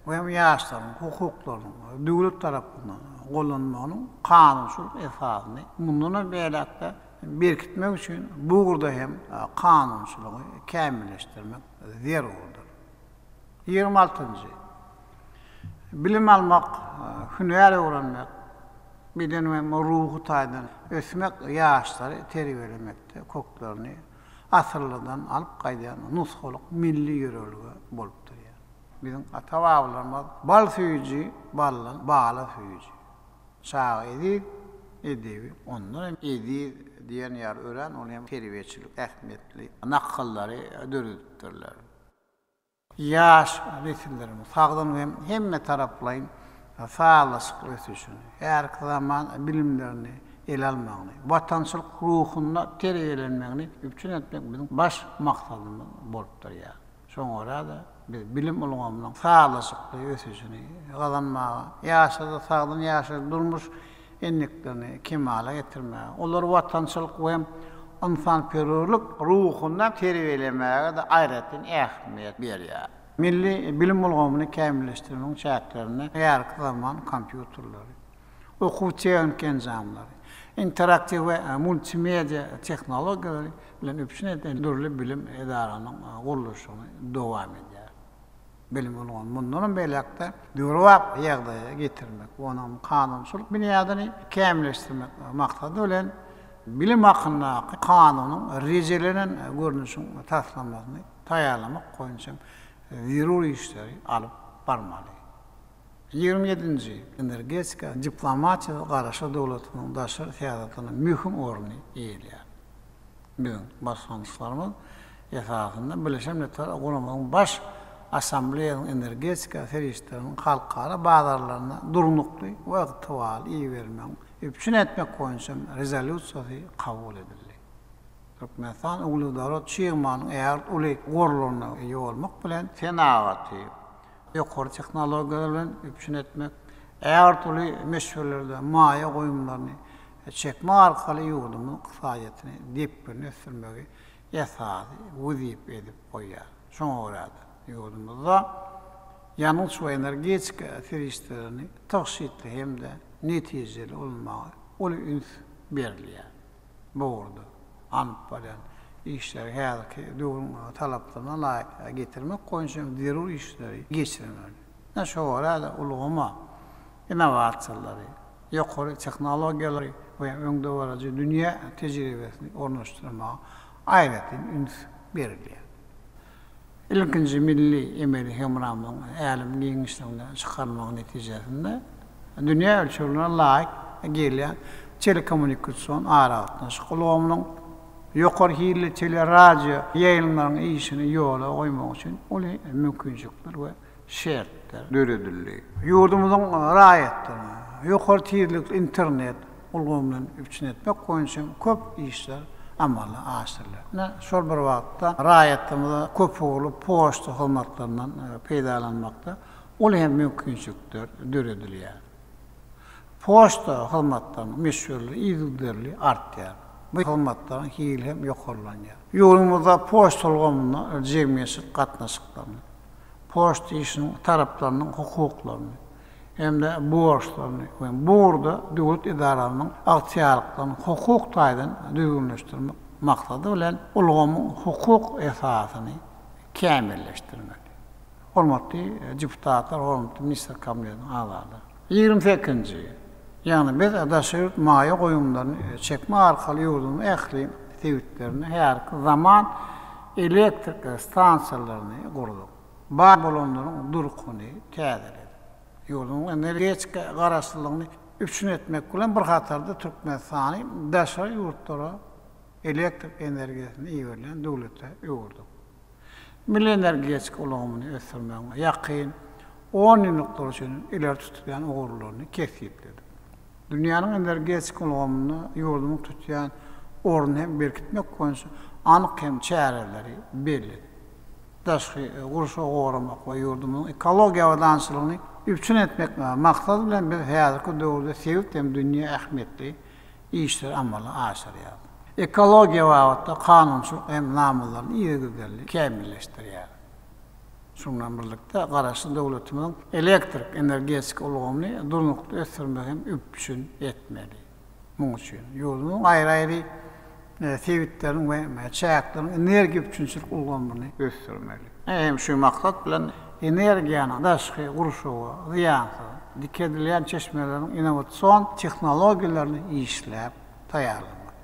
ve hem yaşların hukuklarının devlet tarafından kullanmanın kanunçuluk esasını bundan belirte berkitmek için burada hem kanunçuluğu kamilleştirmek zarurdur. 26. Bilim almak, hüner öğrenmek, bilen ruhu taydan ösmek yaşları terbiyelemekte koklarını asırlardan alıp kaydayan nusholuk milli yörelüğü bolupdur. Bizim ata-babalarımız bal süyücü, ballan bağla süyücü. Sağ edip, edebi, ondan edip diyen yer öğren, onu hem terbiyeçilik, ehmetli, nakılları dörüdürler. Yaş nesillerimiz sağdan hem taraflayın sağlaşık ötüşünü, her zaman bilimlerini el almağını, vatançılık ruhuna terbiyelenmeni üpçün etmek bizim baş maksadımız bolupdur ya. Sonra da bilim ulgamının sağlaşıklı ötüşünü kazanmağa, yaşada sağdan yaşada durmuş enliklerini kemale getirmeye, onlar vatançılık ve insanperverlik ruhundan terbiyelemeye de gayretin ehemmiyet veriyor. Milli bilim ulgamını kamilleştirmenin şartlarını her zaman kompüterleri, okuvchi imkanları, interaktif ve multimedya teknolojileri bilen üpçün eden bilim edaranın kuruluşunu devam ediyor. Bilim ulgamı bundan belirte durvap yağdaya getirmek, onun kanunçuluk binadını kamilleştirmek maksadı bilen bilim hakkındaki kanunun rejelenen görünüşün taslanmasını tayarlamak koyunca zirur işleri alıp barmalı. 27. Energetika, diplomatiya qarşı devletinin daşır siyasetinin mühim orunu eğiliyor. Bizim başkanlıklarımız esasında Birleşmiş Milletler Kurumu'nun baş asambleyanın energetika serişlerinin halkara bağlarlarına durunuklu ve ıktıval iyi vermenin üpçün etmek koyunca rezolüsyası kabul edildi. Türkmenistan Ulu Davlat Çiğman'ın eğer ulu gorlarına iyi olmak bilen senatı, yukarı teknolojilerle üpçün etmek, eğer türlü meşhurlarda maya koyumlarını çekme arkalı yurdumun kısayetini dipini sürmeyi esası vazif edip koyar. Sonra orada yurdumuzda yanlış we energetik firişlerini taksitli hem de netijeli olmagy ol üns berilýär. Boğurdu. Anıp baran işler häzirki döwrüň talaplaryna laýyk getirmek goýunçy zerur işleri geçirmeli. Näşe orada ulgama innovatsiýalary, ýokary tehnologiýalary we öňde barajy dünýä tejribesini ornaşdyrmak aýratyn üns berilýär. İlkinci milli emeli hemramyň älim giňişligine çykarmak netijesinde dünýä ölçülerine laýyk gelýän telekommunikasiýon aragatnaşyk ulgamynyň ýokary hilli teleradio ýaýlamaryň işini ýola goýmak üçin oly mümkinçilikler we şertler döredildi. Ýurdumyzyň raýatlaryny, ýokary tezlikli internet ulgamynyň üçin etmek goýunça köp işler amaly aşyrlar. Şol bir wagtda raýatymyzda köp bolup poçta hyzmatlaryndan peýdalanmakda oly hem mümkinçilikler döredilýär. Poçta hyzmatlarynyň meşhurly, ýygyderli artýar. Bu hyzmatlaryň hili hem ýokarlanýar. Ýolumyzda poçta ulgamyna jemgyýetçilik gatnaşyklaryny, poçta işiniň taraplarynyň hukuklaryny hem de borçlaryny we burada döwlet idaralarynyň agtýarlyklaryny hukuk taýdan düzgünleşdirmek maksady bilen ulgamyň hukuk esasyny kämilleşdirmek. Hormatly deputatlar, hormatly minister kabinetiniň agzalary. 28-nji ýani biz adaşyrt maýa goýumlaryny çekme arkaly ýurdumyň ähli tewitlerini her zaman elektrik stansiýalaryny gurduk. Bar bolanlaryň durkuny täzeledik. Ýurdumyň energetik garaşlygyny üçin etmek bilen bir hatarda Türkmenistany daşa ýurtlara elektrik energiýasini iýerlen döwlete ýurduk. Milli energetik ulgamyny ösürmäge ýakyn 10 ýyllyk üçin ileri tutulýan ogurlaryny kesipledik. Dünýäniň energetik ulgamyny ýurdumyň tutýan orny hem berkitmek goýunça anyk hem çäreleri belli. Daşky gurşa goramak we ýurdumyň ekologiýa daňçylygyny üçin etmek maksady bilen biz häzirki döwürde sevip hem dünýä ähmiýetli işler amaly aşyrýar. Ekologiýa wagtda kanunçylyk hem namylaryny ýygyderli kämilleşdirýär. Şundan birlikde garaşly döwletimiň elektrik energetik ulgamyny durnukly ösürmek hem üçin etmeli. Muň üçin ýurdumyň aýry-aýry sewitlerin we çäklerin energiýa üçinçilik ulgamyny ösürmeli. Hem şu maksat bilen energiýanyň daşky gurşugy, ziýansy, dikedilýän çeşmeleriň innowasion tehnologiýalaryny işläp taýýarlamak.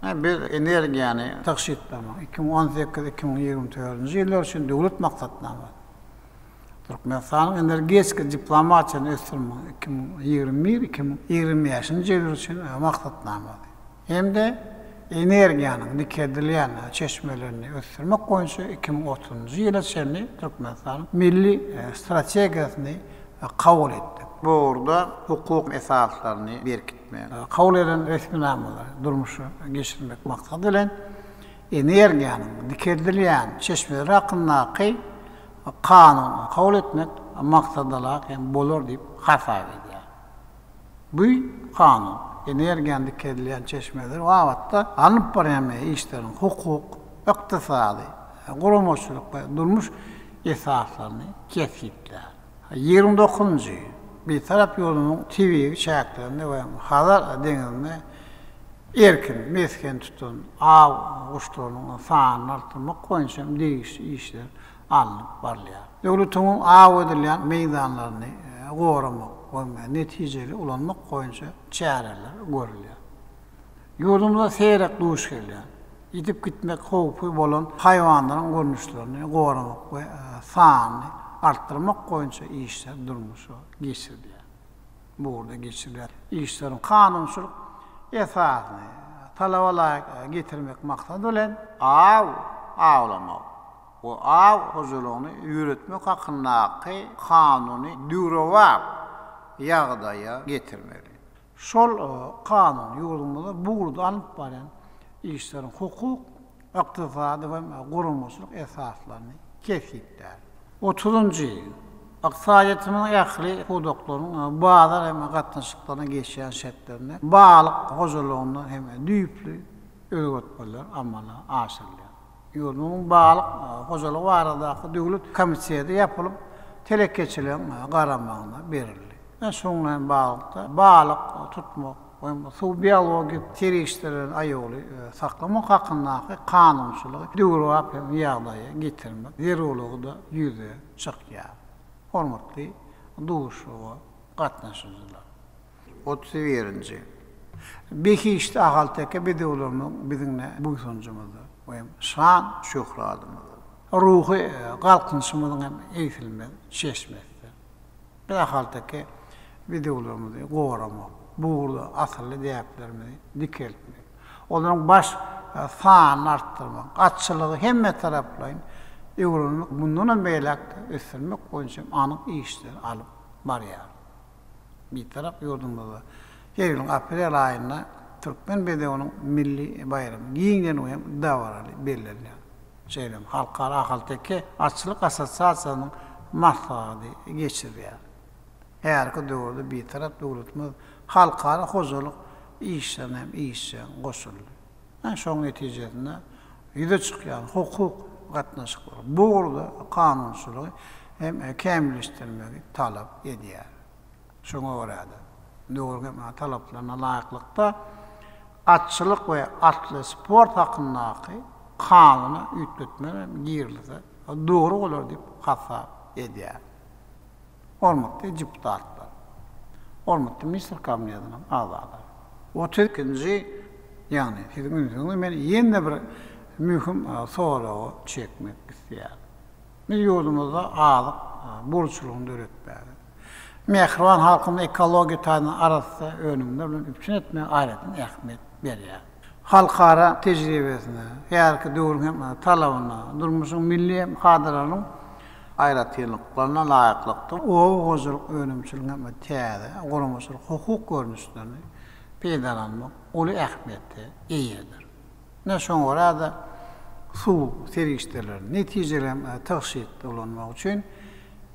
Bir energiýany taşytlamak 2018-2024-nji ýyllar üçin döwlet maksatnama. Türkmenistanyň energetik diplomatiýasyny ösürmek 2021-2025-nji ýyllar üçin maksatnama. Hem de energiýanyň dikedilýän çeşmelerini ösürmek goýunça 2030-njy ýyla çenli Türkmenistanyň milli strategiýasyny kabul etdi. Bu orada hukuk esaslaryny berkitmek, kabul eden resmi namalar durmuşy geçirmek maksady bilen energiýanyň dikedilýän çeşmeleri hakkyndaky kanun kabul etmek maksadalar hem bolar diýip hasap edýär. Bu kanun energiýany dikedilýän çeşmeleri wagtda anyp barýan işleriň hukuk, ykdysady, guramaçylyk we durmuş esaslaryny kesipler. 29-njy bir tarap ýolumyň TV çäklerinde we Hazar deňizinde erkin, mesken tutan av guşlarynyň sanyny artyrmak goýunça değişik işler alınıp barýar. Döwletiň av edilýän meýdanlaryny goramak we netijeli ulanmak goýunça çäreler görülýär. Ýurdumyzda seýrek duş gelýär. Gidip gitmek howpy bolan haýwanlaryň görnüşlerini goramak we sanyny arttırmak goýunça işler durmuşy geçirilýär. Burada geçirilen işlerin kanunçylyk esasyny talabalar getirmek maksady bilen awlamak. O huzurlugyny ýöretmek hakyndaky kanuny düwrewap ýagdaýa getirmeli. Şol kanun ýurdumyzda burada alyp baran işlerin hukuk, ykdysady we guramaçylyk esaslaryny kesipler. 30-njy Aksaýatynyň ähli huduklaryň bazar hem gatnaşyklaryna geçýän şertlerine baglyk huzurlugyny hem düýpli öwretmeler amala aşyrylýar. Ýurdumyň baglyk huzurlugy baradaky döwlet komissiyasy ýapylyp telekeçilen garamağına berildi. Soňra balyk tutmak, su biyologi terişlerin aýoly saklamak hakkındaky kanunçylygy döwrap ýagdaýa getirmek, zerurlugy da ýüze çykýar. Hormatly duşuwa gatnaşyjylar. 31-nji. Beşişde ahalteke bedewlerimiň biziňle bu soňjumyzda hem şan şöhratymyz. Ruhy galkynşymyzyň hem eýtilmez, şeşmezdir. Bir ahalteke bedewlerimizi goramak, buğurda asırlı deyaplarimizi dikeltmek. Onların baş sağını arttırmak, atçılığı hemme taraflayın, öwrünmek, bundan beýlekde ösürmek boýunça anyk işler alıp barýar. Bir taraf ýurdumyzda her ýylyň aprel aýynda Türkmen bedewiniň milli bayramy giňden hem dawaraly bellenýär. Şeýlem halkara ahalteke atçylyk assosiasiýasynyň maslahaty geçirýär. Härki döwürde bir taraf döwletimiz halkara hojalyk işlerine hem işçilerine goşuldy. Şoň netijesinde ýüze çykýan hukuk gatnaşyklar buğurda kanunçylygy hem kämilleşdirmegi talap edýär. Şoňa görä döwürge talaplarına laýyklykda atçylyk we atly sport hakyndaky kanuny üýtmetmeli girilse dogry bolar diýip hasap edýär. Hormatly deputatlar, hormatly Misir Kabinetining azalar. 32-nji ýani sizin men ýene bir mühim soragy çekmek isleýär. Biz ýurdumyzda azyk burçlugyny öğretmäge. Mehriban halkyň ekologiýa taýyny arasynda önümde bilen üpçün etme aýratyn ähmiýet berýär. Halkara tejribesine, härki döwrüň talabyna, durmuşyň milli hadyralynyň aýratynlyklaryna laýyklykda o goýjylyk önümçülüğe hem täze, gurumçylyk hukuk görnüşlerini peýdalanmak uly ähmiýetde eýerdir. Näşoň görä su serişdeler netijeleri taşyt bolanmak üçin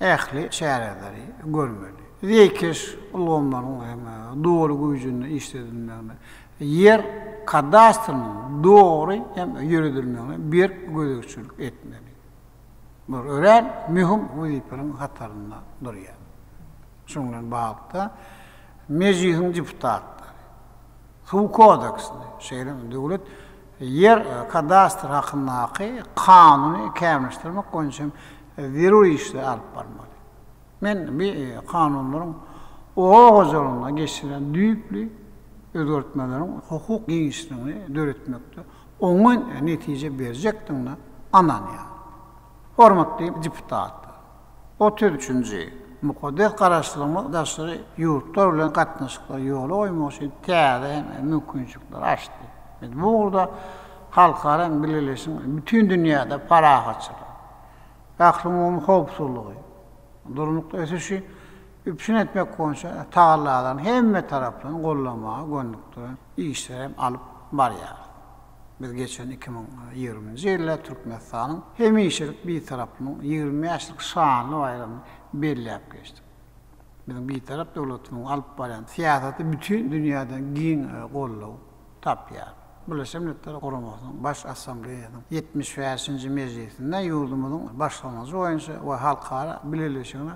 ähli şäherleri görmeli. Zekeş ulgamlaryň hem dogry güýjüni işledilmegini, yer kadastrının dogry hem ýürüdilmegini bir gözükçülük etmeli. Bu ören mühim wezipanyň hatarynda durýar. Şoňdan bagda mejlisin deputatlary su kodeksini şeýle döwlet yer kadastr hakyndaky kanuny kämilleşdirmek boýunça zerur işler alyp barmaly. Men bir kanunlaryň o goýjylygyna geçiren düýpli özgertmeleriň hukuk giňişligini döretmekde oňa netije berjekdigini ananýar. Hormatly deputatlar. 33-nji mukaddes garaşdyrma daşary ýurtlar bilen gatnaşyklar ýoly oýmak üçin täze mümkinçilikler açdy. Bu urda halkara birleşik bütün dünýäde parahatçylyk, ähli howpsuzlygy, durmukda ösüşi üpçün etmek boýunça taýlarlaryň hemme taraplaryny gollamaga gönükdiren işler hem alyp barýar. Biz geçen 2020-nji ýylda Türkmenistanyň hemişelik bir tarapynyň 20 ýaşlyk şanly bayramy belläp geçdik. Bizim bir tarap döwletimiň alyp barýan siýasaty bütün dünýäde giň gollaw tapýar. Birleşik Milletler Guramasynyň baş assambleýasynyň 75-nji mejlisinde ýurdumyzyň başlanmagy boýunça we halkara birleşigine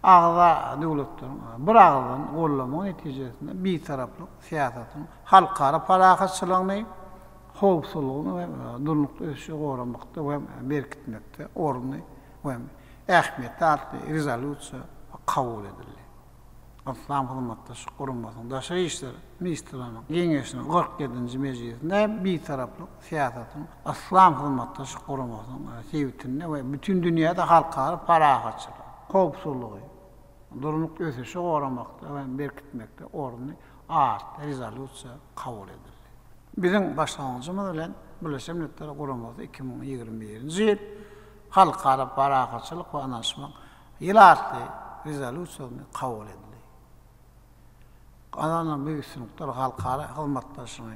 agza döwletleriň bir agzdan gollamagy netijesinde bir taraplyk siýasatyň halkara parahatçylygyny, howpsuzlygyny we durmukda ösüşi goramakda we berkitmekde orny we ähmiýetli atly rezolýusiýa kabul edildi. Aslan hyzmatdaşyk guramasynyň daşary işler ministrläriniň geňeşiniň 47-nji mejlisinde bir taraplyk siýasatyň aslan hyzmatdaşyk guramasynyň sebitinde we bütün dünýäde halkara parahatçylyk, howpsuzlygy, durmukda ösüşi goramakda we berkitmekde orny atly rezolýusiýa kabul edildi. Bizim başlangyjymyz bilen Birleşik Milletler Guramasy 2021-nji ýyl halkara parahatçylyk we anlaşma ýylatly rezolýusiýasyny kabul edildi. Ananan büyük sınıflar halkara hyzmatdaşyny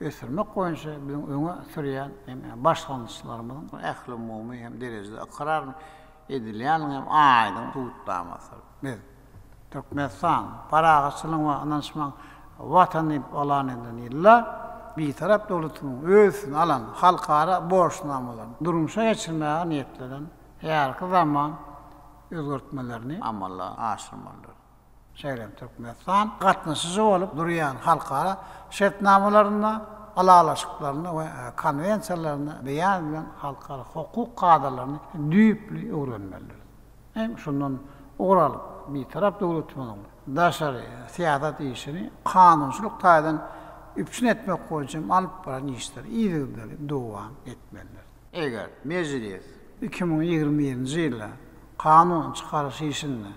ösürmek boýunça biziň öňe sürýän hem başlangyçlarymyň ähli umumy hem derejede karar edilýän hem aýdyň tutdamasy. Biz Türkmenistan parahatçylyk we anlaşma watany alanyndan ýyllar bir tarap döwletiniň özüni alan halkara borçnamalaryny durmuşa geçirmäge niýetlenen härki zaman özgörtmelerini amalla aşırmalıdır. Şeýlem Türkmenistan gatnaşyjy bolup durýan halkara şertnamalaryna, alalaşyklaryna we konwensiýalaryna beýan edilen halkara hukuk kadalaryny düýpli öwrenmelidir. Hem şundan uğralyp bir tarap döwletimiň daşary siýasat işini kanunçylyk taýdan üpçün etmek boýunça alyp baran işler ýygyny dowam etmelidir. Eger meclis 2020-nji ýylda kanun çykaryş işini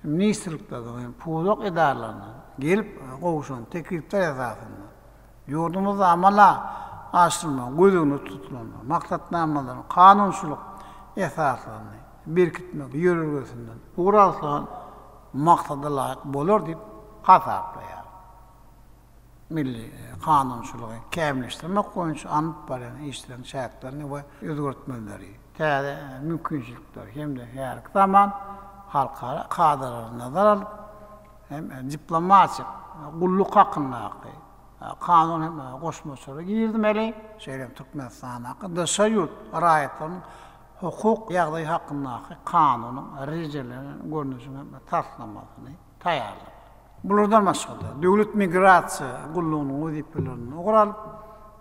ministrliklerden, puuluk idaralaryna gelip gowuşan teklipler esasında ýurdumyzda amala aşyrma, gözüňde tutulan maksatnamalaryň kanunçylyk esaslaryny berkitmek ýörgesinden uğraşylan maksada laýyk bolar diýip gasaplaýar. Milli kanunçylygy kämilleşdirmek boýunça anyp baran işlerin şähertlerini we özgörtmeleri, täze mümkinçilikler hemde her zaman halkara kadrlaryna nazar alyp hem diplomatik gulluk hakyna kanun hem goşmaçylygy girdimeli. Şeýlem Türkmenistan hakkı dışa ýurt raýatlaryň hukuk ýagdaý hakkında kanunyň rejelerini görnüşüne taslamasyny taýýarlar. Bulardan başga döwlet migrasiýa gullugynyň wezipelerini ugralyp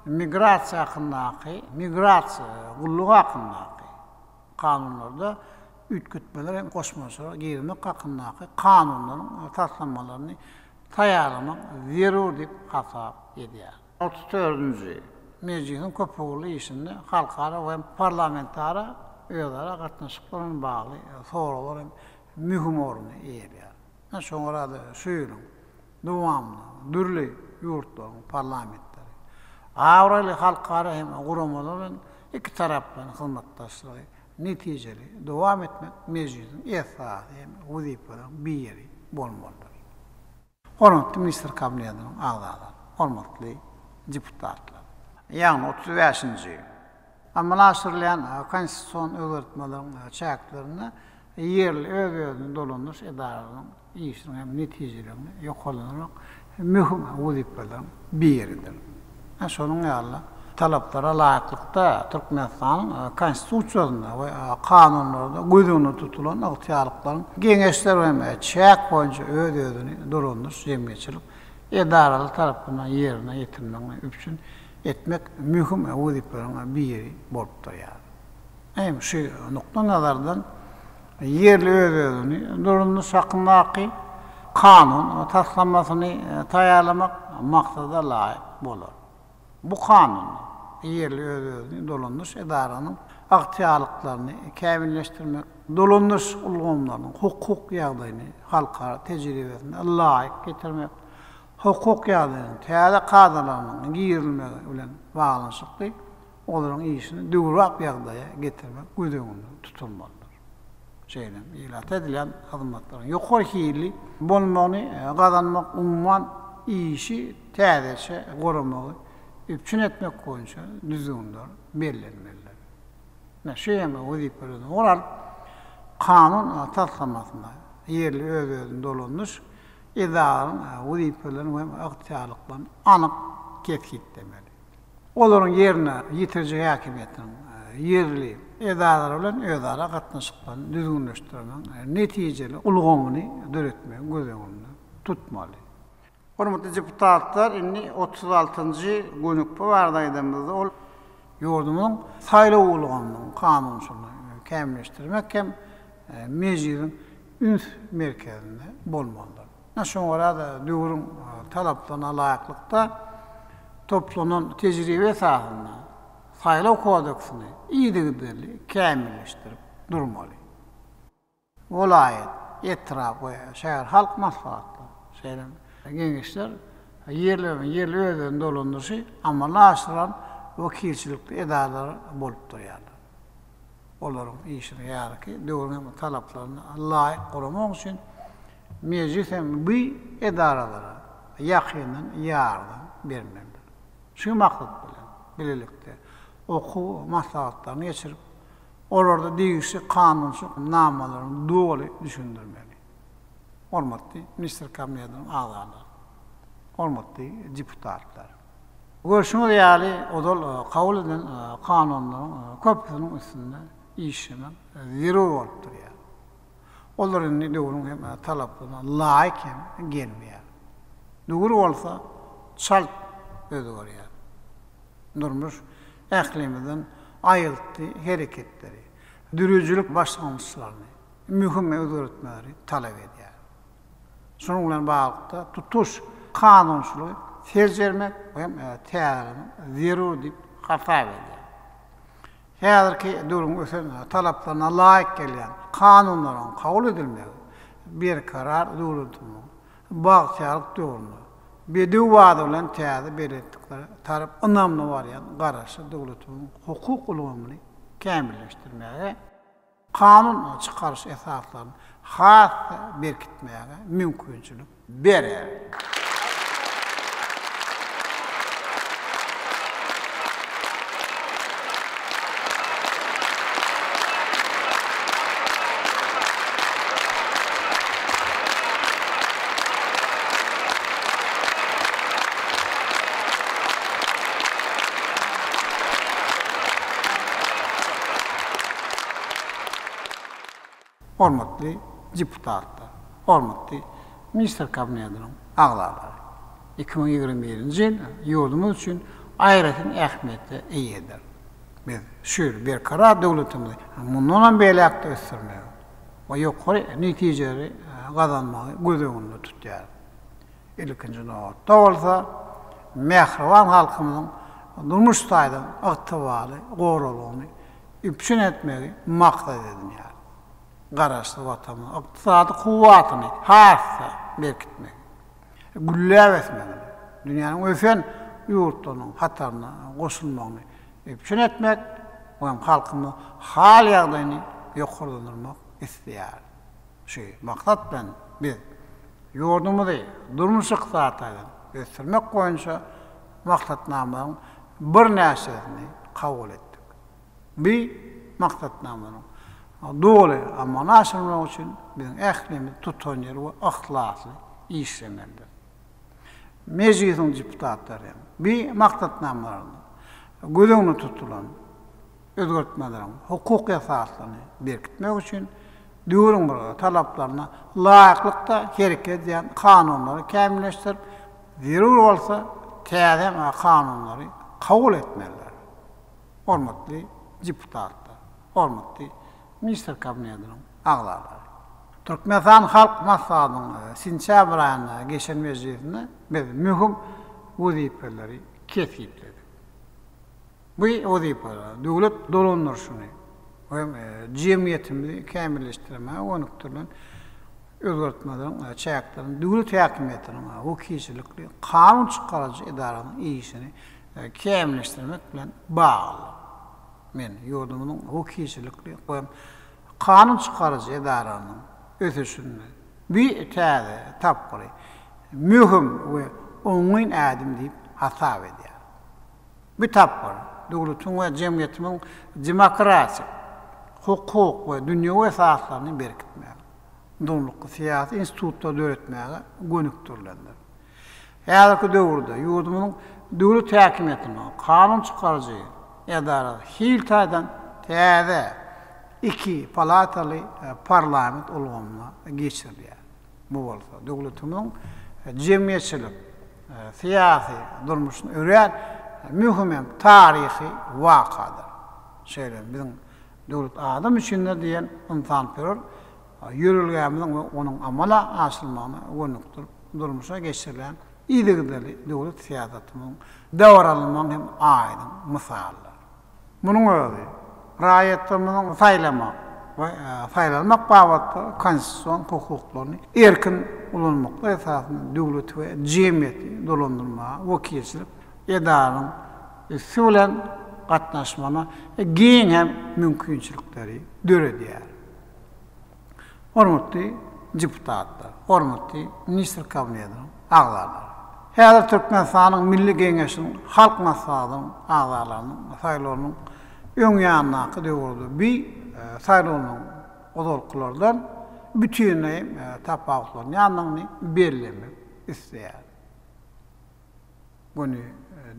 migrasiýa hakkyndaky, migrasiýa gullugy hakkyndaky kanunlarda ütkütmeler hem goşmaçylyga girmek hakkyndaky kanunlaryň taslamalaryny taýýarlamak zerur diýip hasap edýär. 34-nji meclisin köpügli işinde halkara we parlamentara öýlere gatnaşyklaryna bagly soralar mühim orny eýerler. Şoňra da şuýuryň dowamly dürli ýurtlaryň parlamentleri awraly halkara hem guramalar iki tarapdan hyzmatdaşlygy netijeli dowam etmek meclisin esasy hem wezipelerini bir ýeri bolmalydyr. Hormatly minister kabinetining agzalary, hormatly deputatlar. Ýani 35-nji amalaşdyrılan konstitusiýon öwretmelerini çäklerini yerli öz-özüni dolandyryş edaralaryň işiniň hem netijelerini ýokalanarak mühim wezipelerini bir ýeridir. Şonuň ýaly talaplara laýyklykda Türkmenistanyň konstitusiýasyna we kanunlarynda gözüňde tutulan ygtyýarlyklaryň geňeşler we çäk boýunça öz-özüni dolandyryş jemgyýetçilik edaralar tarapyndan ýerine ýetirmek üçin etmek mühim wezipelerini bir ýeri bolup durýar. Hem şu nokta nazardan yerli öz-özüni dolandyryş hakkyndaky kanun taslamasyny taýýarlamak maksada laýyk bolar. Bu kanun yerli öz-özüni dolandyryş edaranyň ygtyýarlyklaryny kämilleşdirmek, dolandyryş ulgamlarynyň hukuk ýagdaýyny halkara tejribesine laýyk getirmek, hukuk ýagdaýynyň täze kadrlarynyň girilmegi bilen baglanşykly olaryň işini döwrap ýagdaýa getirmek gözüňde tutulmalydyr. Şeýlem ilat edilen hyzmatlaryň ýokary hili bolmagyny gazanmak umman işi täzeçe goramagy üpçün etmek boýunça düzgünler bellenmelidir. Şeýle wezipelerini ugralyp kanun taslamasynda yerli öz-özüni dolandyryş edararyň wezipelerini hem ygtyýarlyklaryny anyk ketgitlemeli. Olaryň ýerine ýetirjek häkimiýetiň yerli edaralary bilen özara gatnaşyklaryny düzgünleşdirmek, netijeli ulgamyny döretmek gözüňde tutmaly. Hormatly deputatlar, inni 36-njy günlük bardaýdymyzda ol ýurdumyň saýlaw ulgamynyň kanunçylygyny kämilleşdirmek hem mejlisin üns merkezinde bolmalydyr. Şoňra da döwrüň talaplaryna laýyklykda toplanan tejribe esasynda saýlaw kodeksini ýygyderli kämilleşdirip durmaly. Welaýet, etraf we şäher halk maslahatlary şeýle geňeşler yerli özüni dolandyryşy amalaşdyran wekilçilikli edarlar bolup durýarlar. Olaryň işini ýalyky döwrüň talaplaryna laýyk guramak üçin meclis hem bu edaralara ýakyndan ýardam bermelidir. Şu maksat bilen bilelikde oku maslahatlaryny geçirip orada diýişi kanunçylyk namalaryny dogry düşündirmeli. Hormatly minister kabinetining agzalary, hormatly deputatlar. Görüşüňiz ýaly odal kabul edilen kanunlaryň köpüsiniň üstünde işlemek zerur bolup durýar. Onların döwrüň hem talaplarına laýyk hem gelmeýär. Döwür bolsa çalt özgörýär. Durmuş ählimizden aýylty hereketleri, dürüjülük başlanmışlaryny mühim özgörtmeleri talap edýär. Şonuň bilen bagly tutuş kanunçylygy serjermek hem täzirini zero diýip hatap edýär. Häzirki döwrüň ösen talaplaryna laýyk gelýän kanunlaryň kabul edilmegi bir karar döwletiň bagçalyk döwründe bedew wada bilen täze beretdikleri tarap ynamly barýan garaşy döwletiň hukuk ulgamyny kämilleşdirmäge kanun çykarış esaslaryny has berkitmäge mümkinçilik berer. Hormatly deputatlar, hormatly minister kabinetining agzalary. 2021-nji ýyl ýurdumyz üçin aýratyn ähmiýetli eýedir. Biz şu bir karar döwletimiz mundan beýlekde ösürmek we ýokary netijeleri gazanmagy gözeginde tutýar. Ilkinji nowatda bolsa mehriban halkymyzyň durmuş taýdan ygtybaly, goralygyny üpçün etmegi maksat edilýär. Garaşly watany, ykdysady kuwatyny hassa berkitmek. Gülläp etmek. Dünýäniň öfen ýurtlarynyň hataryna goşulmagyny üpçün etmek we halkyny hal ýagdaýyny ýokarlandyrmak isleýär. Şu maksat bilen biz ýurdumyzy durmuş ykdysadydan ösürmek boýunça maksatnamanyň bir näçesini kabul etdik. Bir maksatnamanyň doğru ama naşırmak için bizim ählimiz tutanýar we ahlasly işlemelidir. Meclisin deputatları bir maksatnamalaryny gözüňde tutulan özgörtmelerin hukuk esaslaryny berkitmek için döwrüň bir talaplaryna laýyklykda hereket edýän kanunlary kämilleşdirip, zerur bolsa täze kanunlary kabul etmeliler. Hormatly deputatlar, hormatly minister kabinetiniň agzalary. Türkmenistan halk maslahatynyň sentyabr aýynda geçen meclisinde biz mühim wazipeleri kesipledik. Bu wazipeler döwlet dolandyrşyny we jemgyýetimizi kämilleşdirmäge onukturlan özgörtmelerin, çäklerin döwlet häkimetiniň wekilçilikli kanun çykarjy edaranyň işini kämilleşdirmek bilen bagly. Men ýurdumyň wekilçilikli we kanun çykarjy edaranyň ösüşini bir täze tapgyry mühim we oňyn ädim diýip hasap edýär. Bu tapgyr döwletiň we jemgyýetimiň demokratiýa, hukuk we dünýäwi esaslaryny berkitmäge, donlukly syýasy institutlarda öğretmäge gönükdirlendir. Häzirki döwürde ýurdumyň döwlet häkimetiniň kanun çykarjy edara hiltadan täze iki palataly parlament ulgamyna geçirilýär. Bu bolsa döwletimiň jemgyýetçilik, syýasy durmuşyny ören mühim hem tarihi wakadır. Şeýle bizim döwlet adam üçin diýen insanpärwer ýürülgämiň we onuň amala aşylmagyna gönükdirip durmuşa geçirilen iýdigdeli döwlet syýasatynyň dawranmagyň hem aýdyň mysallary. Munuň özi raýatymyň saýlamak we saýlanmak babatda konstitusiýon hukuklaryny erkin ulanmakda esasynda döwlet we jemgyýeti dolandyrma, wekilçilik edaranyň sülen gatnaşmana giň hem mümkinçilikleri döredýär. Hormatly deputatlar, hormatly minister kabinetiniň agzalary. Häzir Türkmenistanyň Milli Geňeşiniň halk maslahatynyň agzalarynyň saýlawarynyň öň ýanyndaky döwürde bir saýlawanyň odoluklardan bütünlüğü tapawutlaryň ýanlygyny bellemek isleýär. Bunu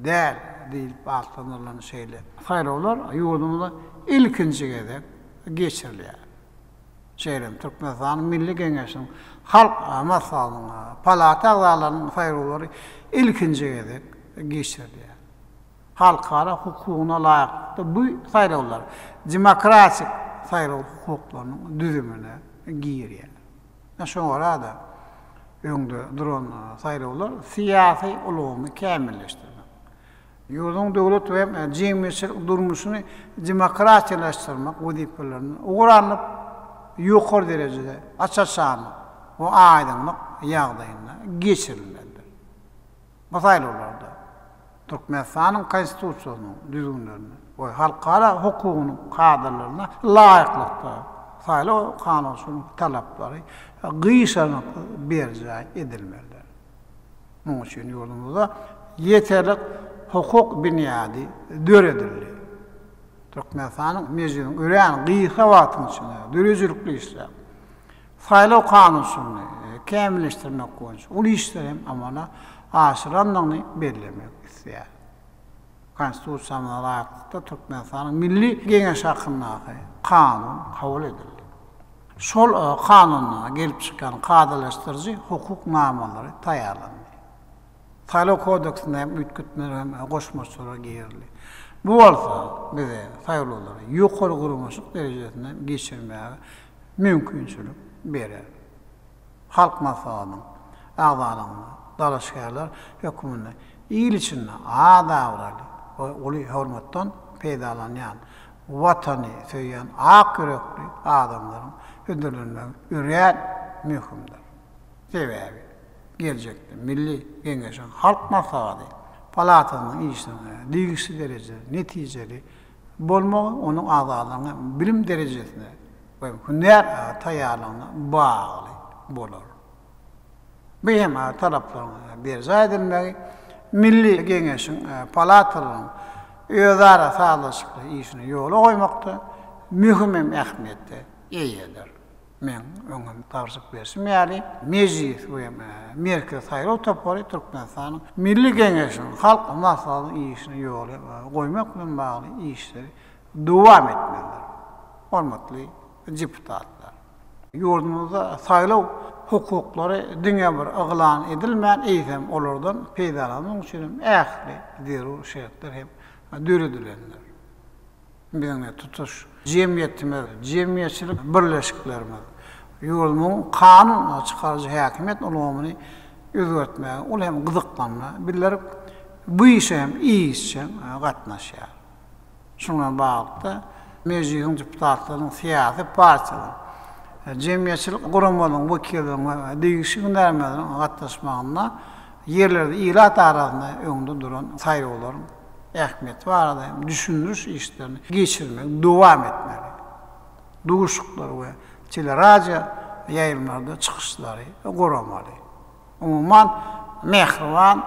däl diýip atlanýan şeýle saýlawlar ýurdumyzda ilkinji gezek geçirilýär. Şeýlem Türkmenistan Milli Geňeşiniň halk maslahatynyň palata agzalarynyň saýrulary ilkinji gezek geçirdi. Halkara hukukuna laýyk bu saýrullar demokratik saýrul hukuklarynyň düzümine giriyor. Şoňa da öňde duran saýrullar siyasi ulumy kämilleşdirdi. Ýurdun döwlet we jemgyýetçilik durmuşyny demokratiýalaşdyrmak wezipelerini ugranyp ýokary derejede açaçan o aýdymlyk ýagdaýyna geçirilmelidir. Bu saýrullarda Türkmenistanyň konstitusiýasynyň düzgünlerine we halkara hukugynyň kadrlaryna laýyklykda saýlaw kanunyň talaplary gyýşanyp berjä edilmelidir. Muňa üçin ýurdumyzda ýeterlik hukuk bünyady döredildi. Türkmenistanyň mejlisiniň ören gyýsa wagtynyň içinde dörejlikli işler. Saýlaw kanunyny kämilleşdirmek boýunça ul işler hem amana aşyranlygyny bellemek isleýär. Konstitusiýaga laýyklykda Türkmenistanyň Milli Geňeş hakyny kanun kabul edildi. Şol kanunna gelip çykan kadalaşdyrjy hukuk normalary taýýarlandy. Saýlaw kodeksinde hem ütkütmeler hem goşmaçlara giýerli. Bu bolsa bize saýrulary ýokary gurulmaşyk derejesinde geçirmäge mümkinçilik berer. Halk maslahatynyň agzalaryny dalaşgärler hökümine ýyl içinde adawraly oly hormatdan peýdalanýan watany söýýän ak yürekli adamlaryň ödüllenmegi ürän mühimdir. Sebäbi gelecekde Milli Geňeşiň halk maslahaty palatasynyň işine diýişli derejede netijeli bolmagy onuň agzalaryny bilim derejesine we hünär taýýarlygyna bagly bolar. Beýem talaplaryna berjä edilmegi Milli Geňeşiň palatasynyň özara saglaşykly işine ýola goýmakda mühim ähmiýetde eýedir. Men öňüm tarsyk bersim ýaly mejlis we merkez saýraw topary Türkmenistanyň Milli Geňeşiň halk maslahatynyň işine ýola goýmak bilen bagly işleri dowam etmelidir. Hormatly deputatlar, ýurdumyzda saýlaw hukuklary diňe bir yglan edilmän eýsem olardan peýdalanmak üçin ähli derul şertler hem döredilenler. Biňe tutuş jemgyýetimiz, jemgyýetçilik birleşiklerimiz ýurdumyň kanun çykarjy häkimet ulgamyny özgertmäge ol hem gyzyklanma birler bu işe hem iýişçe gatnaşýar. Şoňa bagda mejlisiň deputatlarynyň syýasy partiýalar jemgyýetçilik guramanyň wekillerini diýişli günlerden gatnaşmagyna yerlerde ilat arasynda öňde duran saýrawlaryň ähmiýeti barada düşündürüş işlerini geçirmek, dowam etmeli. Duşuklar we teleradio ýaýylmalarda çykyşlary goramaly. Umuman mehriban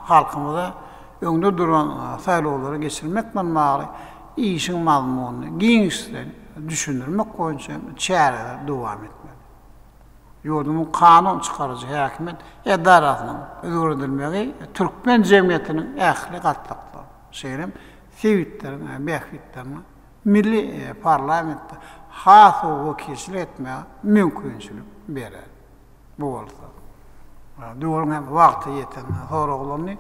halkymyza öňde duran saýlawlary geçirmek manmaly işiň mazmunyny giňişden düşündirmek boýunça çäreler dowam etmeli. Ýurdumyň kanun çykarjy häkimet edarasynyň özgördilmegi türkmen jemgyýetiniň ähli gatlyklary. Şeýlem sewitlerin, behwitlerin milli parlamentde has wekilçilik etmäge mümkinçilik berer. Bu bolsa. Döwrüň hem wagty ýeten soraglary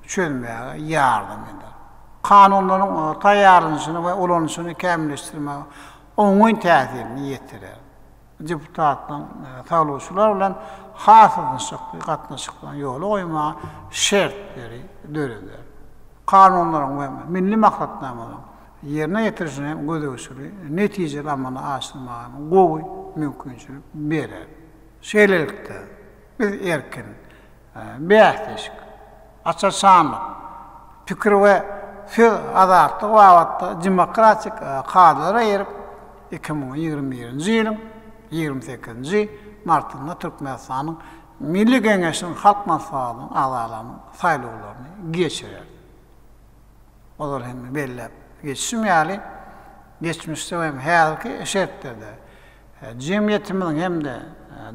çözmäge ýardam eder. Kanunlaryň taýýarlanyşyny we ulanyşyny kämilleşdirmäge oňuň täsirini ýetirer. Deputatlaryň taýlawçylar bilen hasynçylyk gatnaşykdan ýola goýmagy şertleri döreder. Kanunlaryň we milli maksatnamalaryň yerine ýetirişine gödöwçüli netijeli amana aşylmagy gowy mümkinçilik berer. Şeýlelikde biz erkin, beýteşik, açaçanlyk, pikir we söz azatlyk wagtda demokratik kadrlara ýerip 2021-nji ýylyň 28-nji martynda Türkmenistanyň Milli Geňeşiň halk maslahatynyň agzalarynyň saýlawlaryny geçirer. Olar hem bellep geçişim ýaly geçmişde hem häzirki şertlerde jemgyýetimiň hem de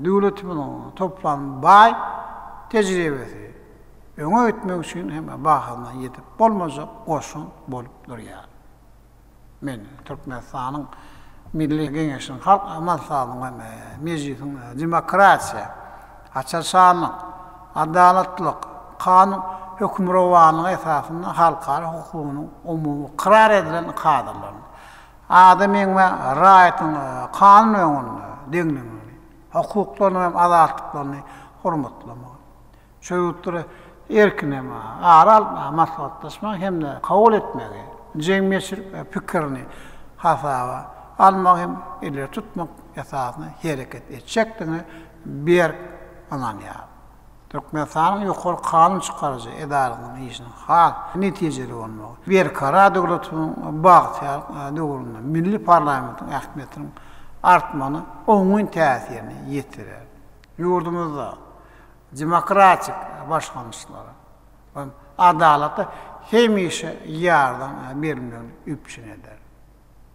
döwletimiň toplam baý tejribesi öňe ötmek üçin hem bahyna ýetip bolmazak goşun bolup durýar. Men Türkmenistanyň Milli Geňeşiň halk maslahatynyň mejlisin demokratiýa, açarşanlyk, adalatlyk, kanun hökümrawanyň esasynda halkara hukugyny umumy karar edilen kadrlaryny, adamyň we raýatyň kanun öňünde deňligini, hukuklaryny we azatlyklaryny hormatlamak. Şöýütleri erkin aral maslahatlaşmak hemde kabul etmegi, jemgyýetçilik pikirini hasaba almak hem ileri tutmak esasyna hereket etjekdigini bir ananýar. Türkmenistanyň ýokary kanun çykarjy edaralynyň işini hal netijeli bolmagy. Bir kara döwletiň bagtyar döwründe milli parlamentiň ähmiýetiniň artmany oňun täsirini ýetirer. Ýurdumyzda demokratik başlanýşlary we adalaty hemişe ýardam berilmegini üpçün eder.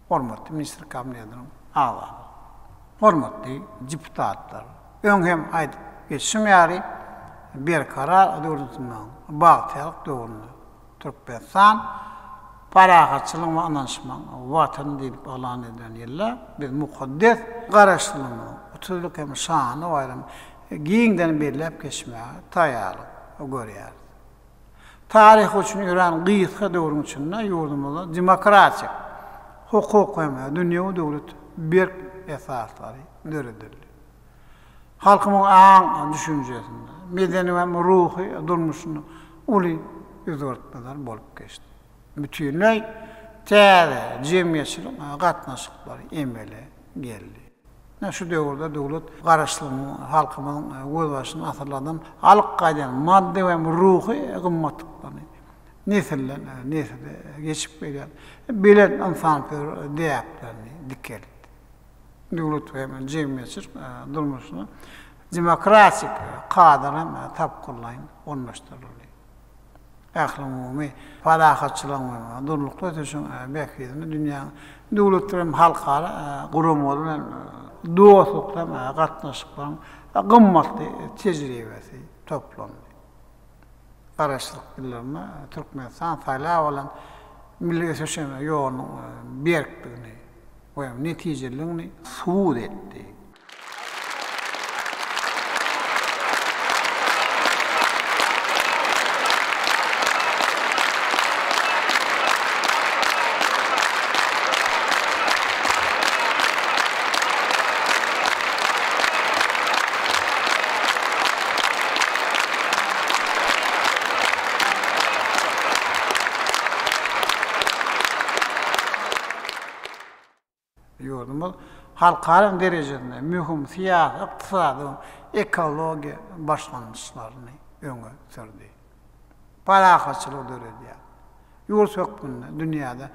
Hormatly ministr kabinetiniň agzary, hormatly deputatlar, öňhem aýdyp geçşim ýary bir karar döwletinden bagtyarlyk döwründe Türkmenistan parahatçylyk we ananşylyk watan diýip alan eden ýerler biz mukaddes garaşlygyny, utulyk hem şany waýram giňden belläp geçmäge taýýarlyk görýär. Tarih üçin ýören gysga döwrüň içinde ýurdumyzda demokratik, hukuk we dünýä döwlet bir esaslary döredildi. Halkymyň aň düşünjesinde, medeni we ruhy durmuşyny uly özgörtmeler bolup geçdi. Bütünlüğü täze jemgyýetçilik gatnaşyklary emele geldi. Şu döwürde döwlet garaşlygyny halkymyň göz başyna asyrladan halk gaýdan madde we ruhy gymmatlyklaryny nesille geçip gelýär. Bilen insan diýiplerini dikeldi. Döwlet we jemgyýetçilik durmuşyny demokratik kadran tapkyrlaýyn onlaşdyryldy. Ähli falahatçylygyň durlukda ötüşün bäkidini dünýä döwletlerim halkara guramaly bilen dostlukda gatnaşyklaryň gymmatly tejribesi toplandy. Garaşlyk ýyllarynda Türkmenistan saýlap bolan milli ösüşme ýolunyň berkdigini we netijeligini suwut etdi. Ýurdumyz halkara derejesinde mühim siýasat, ykdysady, ekologiýa başlanýşlaryny öňe sürdi. Parahatçylyk döredýär. Ýurt sökmünde dünýäde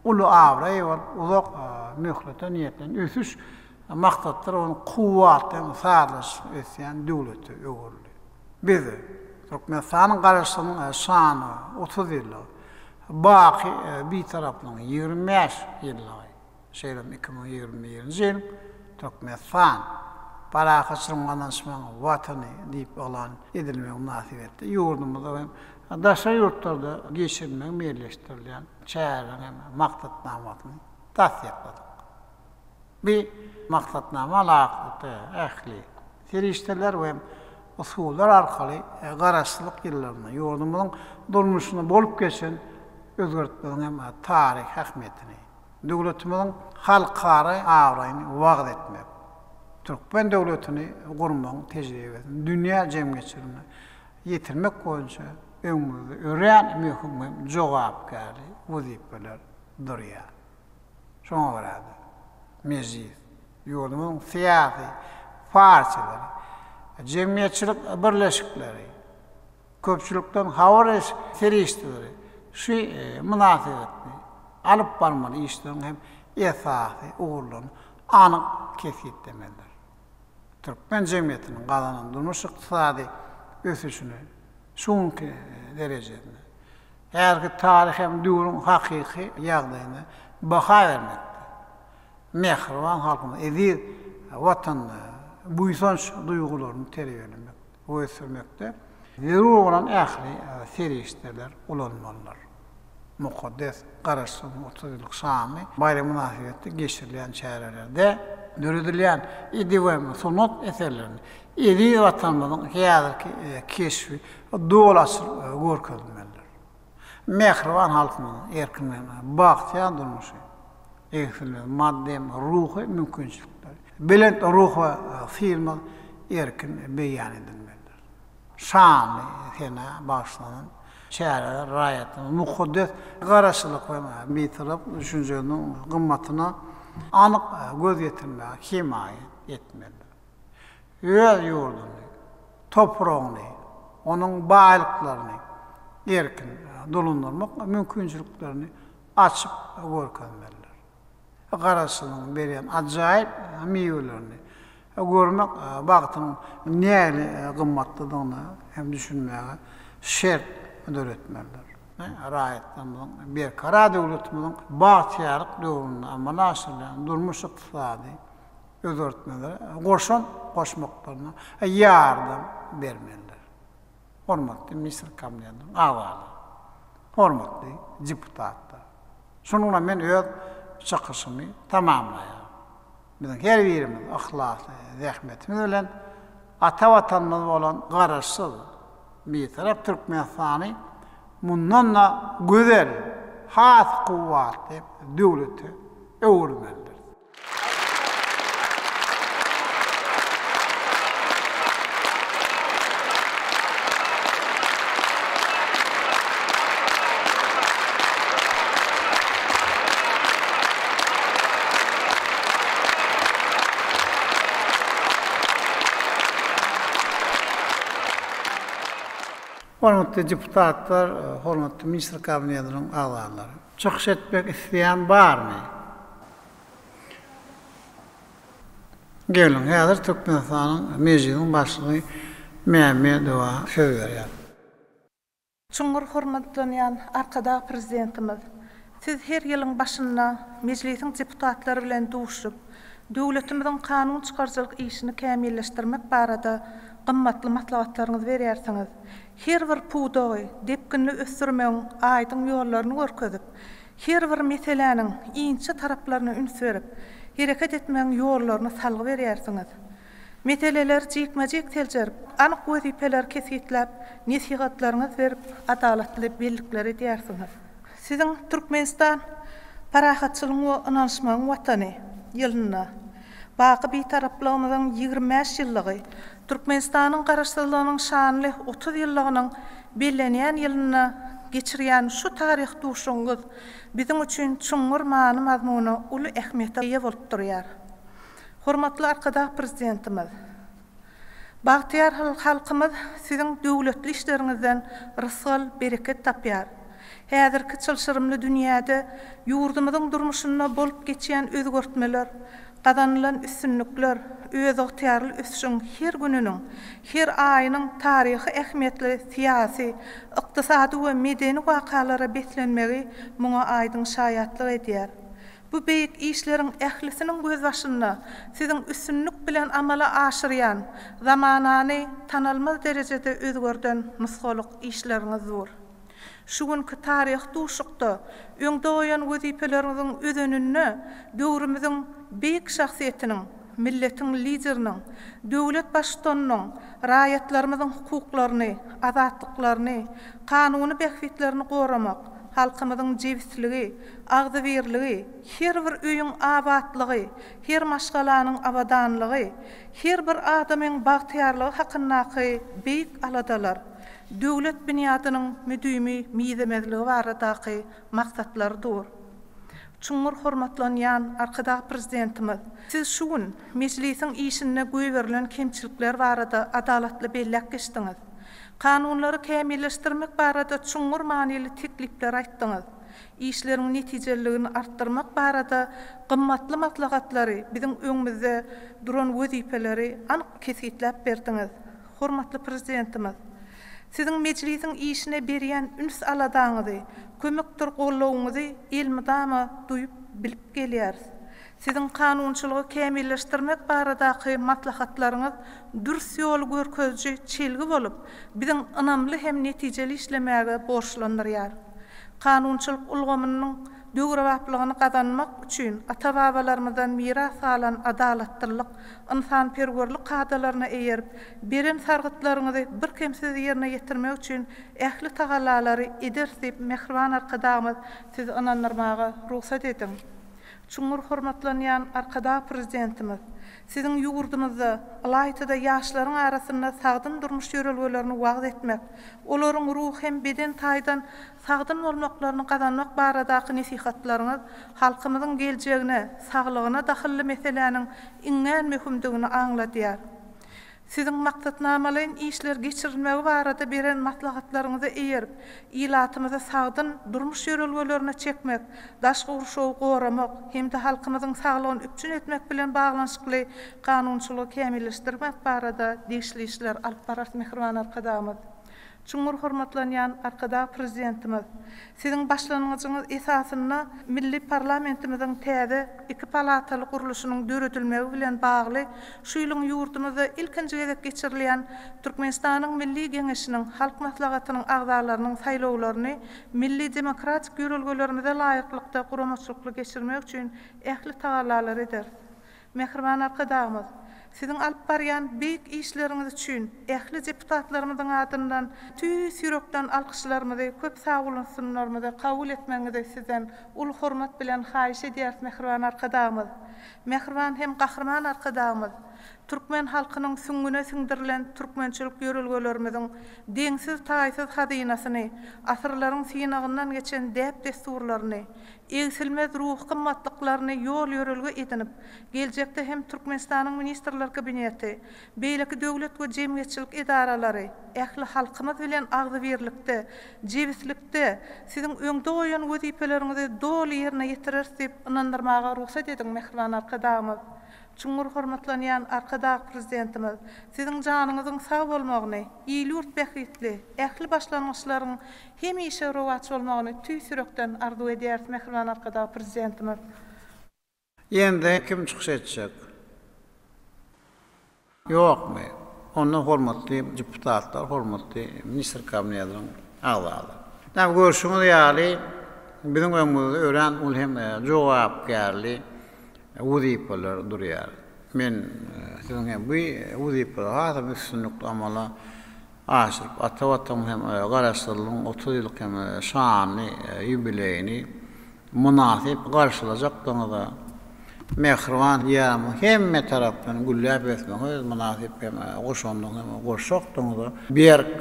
uly awray bar, uzak möhlete niýetlen ösüş maksatlar onu kuwatly sağlaş etýän döwleti öwürdi. Biz Türkmenistanyň garaşlygynyň şany 30 ýyllyk, baqy bir taraplyň 25 ýyllyk şeýlem 2020 ýyl Türkmenistan parahatçylyk anlaşmagyny watany diýip alan edilmegi münasibetde ýurdumyzda we daşa ýurtlarda geçirmek meýilleşdirilýän çäýrem maksatnamasyny tasdikladyk. Bir maksatnama laqyty ähli serişdeler we usullar arkaly garaşlyk ýyllaryna ýurdumyzyň durmuşyna bolup geçen özgörtmelerin tarih ähmiýetini döwletimiň halkara awraýyny wagt etmek. Türkmen döwletini gurmaň tejribesini dünýä jemgyýetçiligine ýetirmek boýunça öňümizde ören möhüm jogapkary wazipeler durýar. Şoňa görä mejlis, ýurdumyň siýasy parçalary, jemgyýetçilik birleşikleri, köpçülükden habar serişdileri şu münasibetni alıp barmaly işlerin hem esasy uğurlaryny anyk kesitlemeler. Türkmen jemgyýetiniň gazanan durmuş ykdysady ösüşini şonky derejede härki tarih hem döwrüň hakyky ýagdaýyna baha bermekde. Mehriban halkyny eziz watan buýsanç duýgularyny terbiýelemek, ösürmekde zerur bolan ähli serişdeler ulanmalylar. mukaddes garaşsyň 30 ýyllyk şany bayram münasibetde geçirilen çärelerde döredilen idi we sunat eserlerini edi watanmyzyň häzirki keşfi dolaşyr görkezmeldir. Mehriban halkymyň erkinligine bagtyan durmuşy. Egfilme maddem ruhy mümkinçilikler. Belent ruh we fiilme erkin beýan edilmelidir. Şanly hene başlanan çäreler raýatyny mukaddes garaşlyk we bitirip düşünjeniň gymmatyna anyk göz ýetirmäge himaýa etmelidir. Öz ýurduny, topragyny, onuň baýlyklaryny erkin dolandyrmak mümkinçiliklerini açyp görkezmelidir. Garaşlygyň beren ajaýyp meýwelerini görmek bagtynyň näle gymmatlydygyny hem düşünmäge şert öğretmelidir. Raýatymyň bir kara döwletimiň bagtýarlyk döwründe amma naşylan durmuş ykdysady özörtmeleri goşmaklaryna ýardam bermelidir. Hormatly Misir Kabinetining awaly, hormatly deputatlar. Şonuňla men öz çykyşymy tamamlaýar. Biziň her birimiz ahlasy rahmetimiz bilen ata watanymyz bolan garaşsyz bir taraf Türkmenistany mundan da güzel, has kuvvetli döwleti öwürmelidir. Hormatly deputatlar, hormatly Minister Kabinetiniň agzalary. Çykyş etmek isleýän barmy? Gelin, häzir Türkmenistanyň mejlisiň başlygy Mehmedowa söz berýär. Çuňgur hormatlanýan arkada prezidentimiz, siz her ýylyň başynda mejlisiň deputatlary bilen duşup, döwletimiziň kanun çykarjylyk işini kämilleşdirmek barada gymmatly maslahatlaryňyzy berýärsiňiz. Her bir pudogy, depkinli ösürmeň aýdyň ýollaryny görkezip, her bir meseleniň inçe taraplaryna üns berip, hereket etmeň ýollaryny salgy berýärsiňiz. Meseleler jekmejek teljerip, anyk wezipeler kesýetlep, nesihatlaryňyzy berip, adalatly bellikler edýärsiňiz. Siziň Türkmenistan parahatçylygyň we ynanşmagyň watany ýylyna baky bir taraplygymyzyň 25 ýyllygy, Türkmenistanyň garaşsyzlygynyň şanly 30 ýyllygynyň bellenýän ýylyna geçirýän şu taryh duşuňyz biziň üçin çuňgur many mazmuny uly ähmiýete ýa bolup durýar. Hormatly arkada prezidentimiz, bagtyar halkymyz siziň döwletli işleriňizden rysgal bereket tapýar. Häzirki çylşyrymly dünýäde ýurdumyzyň durmuşyna bolup geçýän özgörtmeler, kazanılan üstünlükler, öz ıhtiyarlı üstün her gününün, her ayının tarihi ehmiyetli siyasi, iqtisadi ve medeni vakalara betlenmeli muňa aydın şayatlyk edýär. Bu beýik işlerin ählisiniň göz başynda siziň üstünlük bilen amala aşyrýan, zamanany tanalmaz derejede özgörden nusgalyk işleriňiz zor. Şu günkü tarih duşukda öňde oýan wezipeleriniň özenini döwrümüziň beýik şahsiýetiniň, milletiň lideriniň, döwlet başçylarynyň, raýatlarymyzyň hukuklaryny, azatlyklaryny, kanuny behwitlerini goramak, halkymyzyň jewisligi, agzybirligi, her bir öýüň abadlygy, her maşgalanyň abadanlygy, her bir adamyň bagtyarlygy hakyndaky beýik aladalar, döwlet binýatynyň müdümi miýzemezligi baradaky maksatlardyr. Çuňgur hormatlanýan arkada prezidentimiz, siz şu gün mejlisiň işine göýberilen kemçilikler barada adalatly bellek geçdiňiz. Kanunlary kämilleşdirmek barada çuňgur manyly teklipler aýtdyňyz. İşleriň netijeligini artdyrmak barada gymmatly maslahatlary biziň öňümizde duran wezipeleri anyk kesýetlep berdiňiz. Hormatly prezidentimiz, siziň mejlisiň işine berýän üns aladaňyzy, kömekdir gollawyňyzy elmydama duýup bilip gelýäris. Siziň kanunçylygy kämilleşdirmek baradaky maslahatlaryňyz dürs ýol görkezji çelgi bolup, biziň ynamly hem netijeli işlemäge borçlandyrýar. Kanunçylyk ulgamynyň döwrewaplagyny gazanmak üçin ata-babalarymyzdan miras alan adalatlyk, insanperwerlik kadalaryna eýerip, beren sargytlaryňyzy bir kemsiz ýerine ýetirmek üçin ähli tagallalary edersip mehriban arkadamyz siz ananlarmaga ruhsat edin. Çuňur hormatlanýan arkada prezidentimiz, sizin ýurdumyzda alaytyda ýaşlaryň arasynda sagdyn durmuş ýörelgelerini wagt etmek, olaryň ruh hem beden taýdan sagdyn bolmaklaryny gazanmak baradaky nasihatlaryňyz halkymyzyň geljegine, saglygyna dahilli meseleniň iňňen möhümdigini aňladýar. Sizin maksatnamalaryň işler geçirilmegi barada beren maslahatlaryňyzy eýerip, ilatymyza sagdyn durmuş ýörelgelerini çekmek, daşky urşowy goramak hem de halkymyzyň saglygyny üpçün etmek bilen baglanşykly kanunçylygy kämilleşdirmek barada degişli işler alyp barar mehriban arkadamyz. Çuňur hormatlanýan arkada prezidentimiz, sizin başlanyňyzyňyz esasyna milli parlamentimiziň täze iki palataly guruluşynyň döretilmegi bilen bagly şu ýylyň ýurdumyzda ilkinji gezek geçirilýän Türkmenistanyň Milli Geňeşiniň halk maslahatynyň agzalarynyň saýlawlaryny milli demokratik ýörelgelerimize laýyklykda guramaçlykly geçirmek üçin ähli tagallalary eder. Mehriban arkadamyz, sizin alyp barýan beýik işleriňiz üçin ähli deputatlarymyzyň adyndan tüýs ýürekden alkyşlarymyzy, köp sag bolanlarymyzy kabul etmeňizi sizden ul hormat bilen haýyş edýär mehriban arkadamyz. Mehriban hem gahrman arkadamyz, Türkmen halkynyň süňgüne siňdirilen türkmençilik ýörelgelerimiziň deňsiz taýsyz hazynasyny, asyrlaryň synagyndan geçen däp desturlaryny, egsilmez ruh kymmatlyklaryny ýol ýörelge edinip, geljekde hem Türkmenistanyň ministrler kabineti, beýleki döwlet we jemgyýetçilik idaralary, ähli halkymyz bilen agzy berlikde, jewislikde sizin öňde goýan wezipeleriňizi doly ýerine ýetirersip inandyrmaga ruhsat edin mehriban arkadamyz. Çuňur hormatlanýan arkada prezidentimiz, sizin janyňyzyň sag bolmagyny, ýylyurt bähitli, ähli başlangyçlaryň hemişe rowat bolmagyny tüýs ýürekden arzu edýär mehriban arkada prezidentimiz. Ýende kim çykyş etjek? Ýokmy? Onu hormatly deputatlar, hormatly ministr kabinetiň agzalary. Näme görüşüňiz ýaly biziň öňümizde ören ul hem jogapkärli wazipalar durýar. Men sizin bu wazipalar hada üstünlükli amala aşyryp atawatym hem garaşdyrylan 30 ýyllyk hem şanly ýubileyini munasip garşylajakdygyna mehriban ýa-da hemme tarapdan gülläp etmek munasip hem goşandygyna hem goşakdygyna berk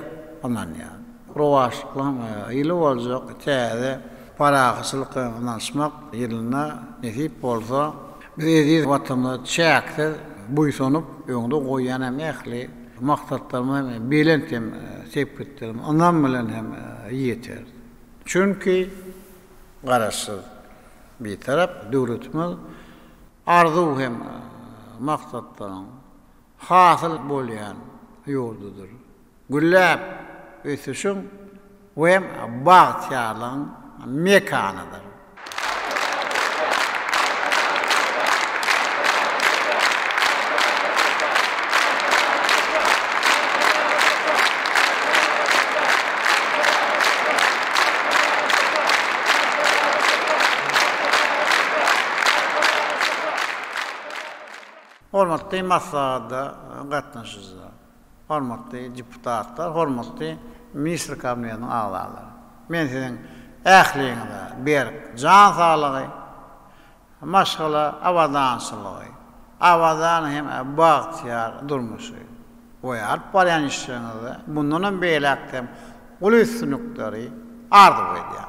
ananýar. Rowaşlyklam ýyly boljak täze paragyçylyk anlaşmak ýylyna nesip bolsa biz vatandaşa çäkde buýsanyp öňde goýan hem ähli maksatlarymy belentem sepetlerim ondan bilen hem ýeter. Çünki garaşsyz bir tarap döwletimiz arzu hem maksatlaryň hasyl bolýan ýoldudur. Gülläp ösüşüň we bagtýarlyň mekanydyr. Hormatly maslahada gatnaşyjylar, hormatly deputatlar, hormatly ministr kabinetiň agzalary. Men sizin ähliňizde berk jan saglygy, maşgala awadançylygy, awadan hem bagtyar durmuşy. We alyp barýan işleriňizde bundan beýlekde ul üstünlükleri arzu edýär.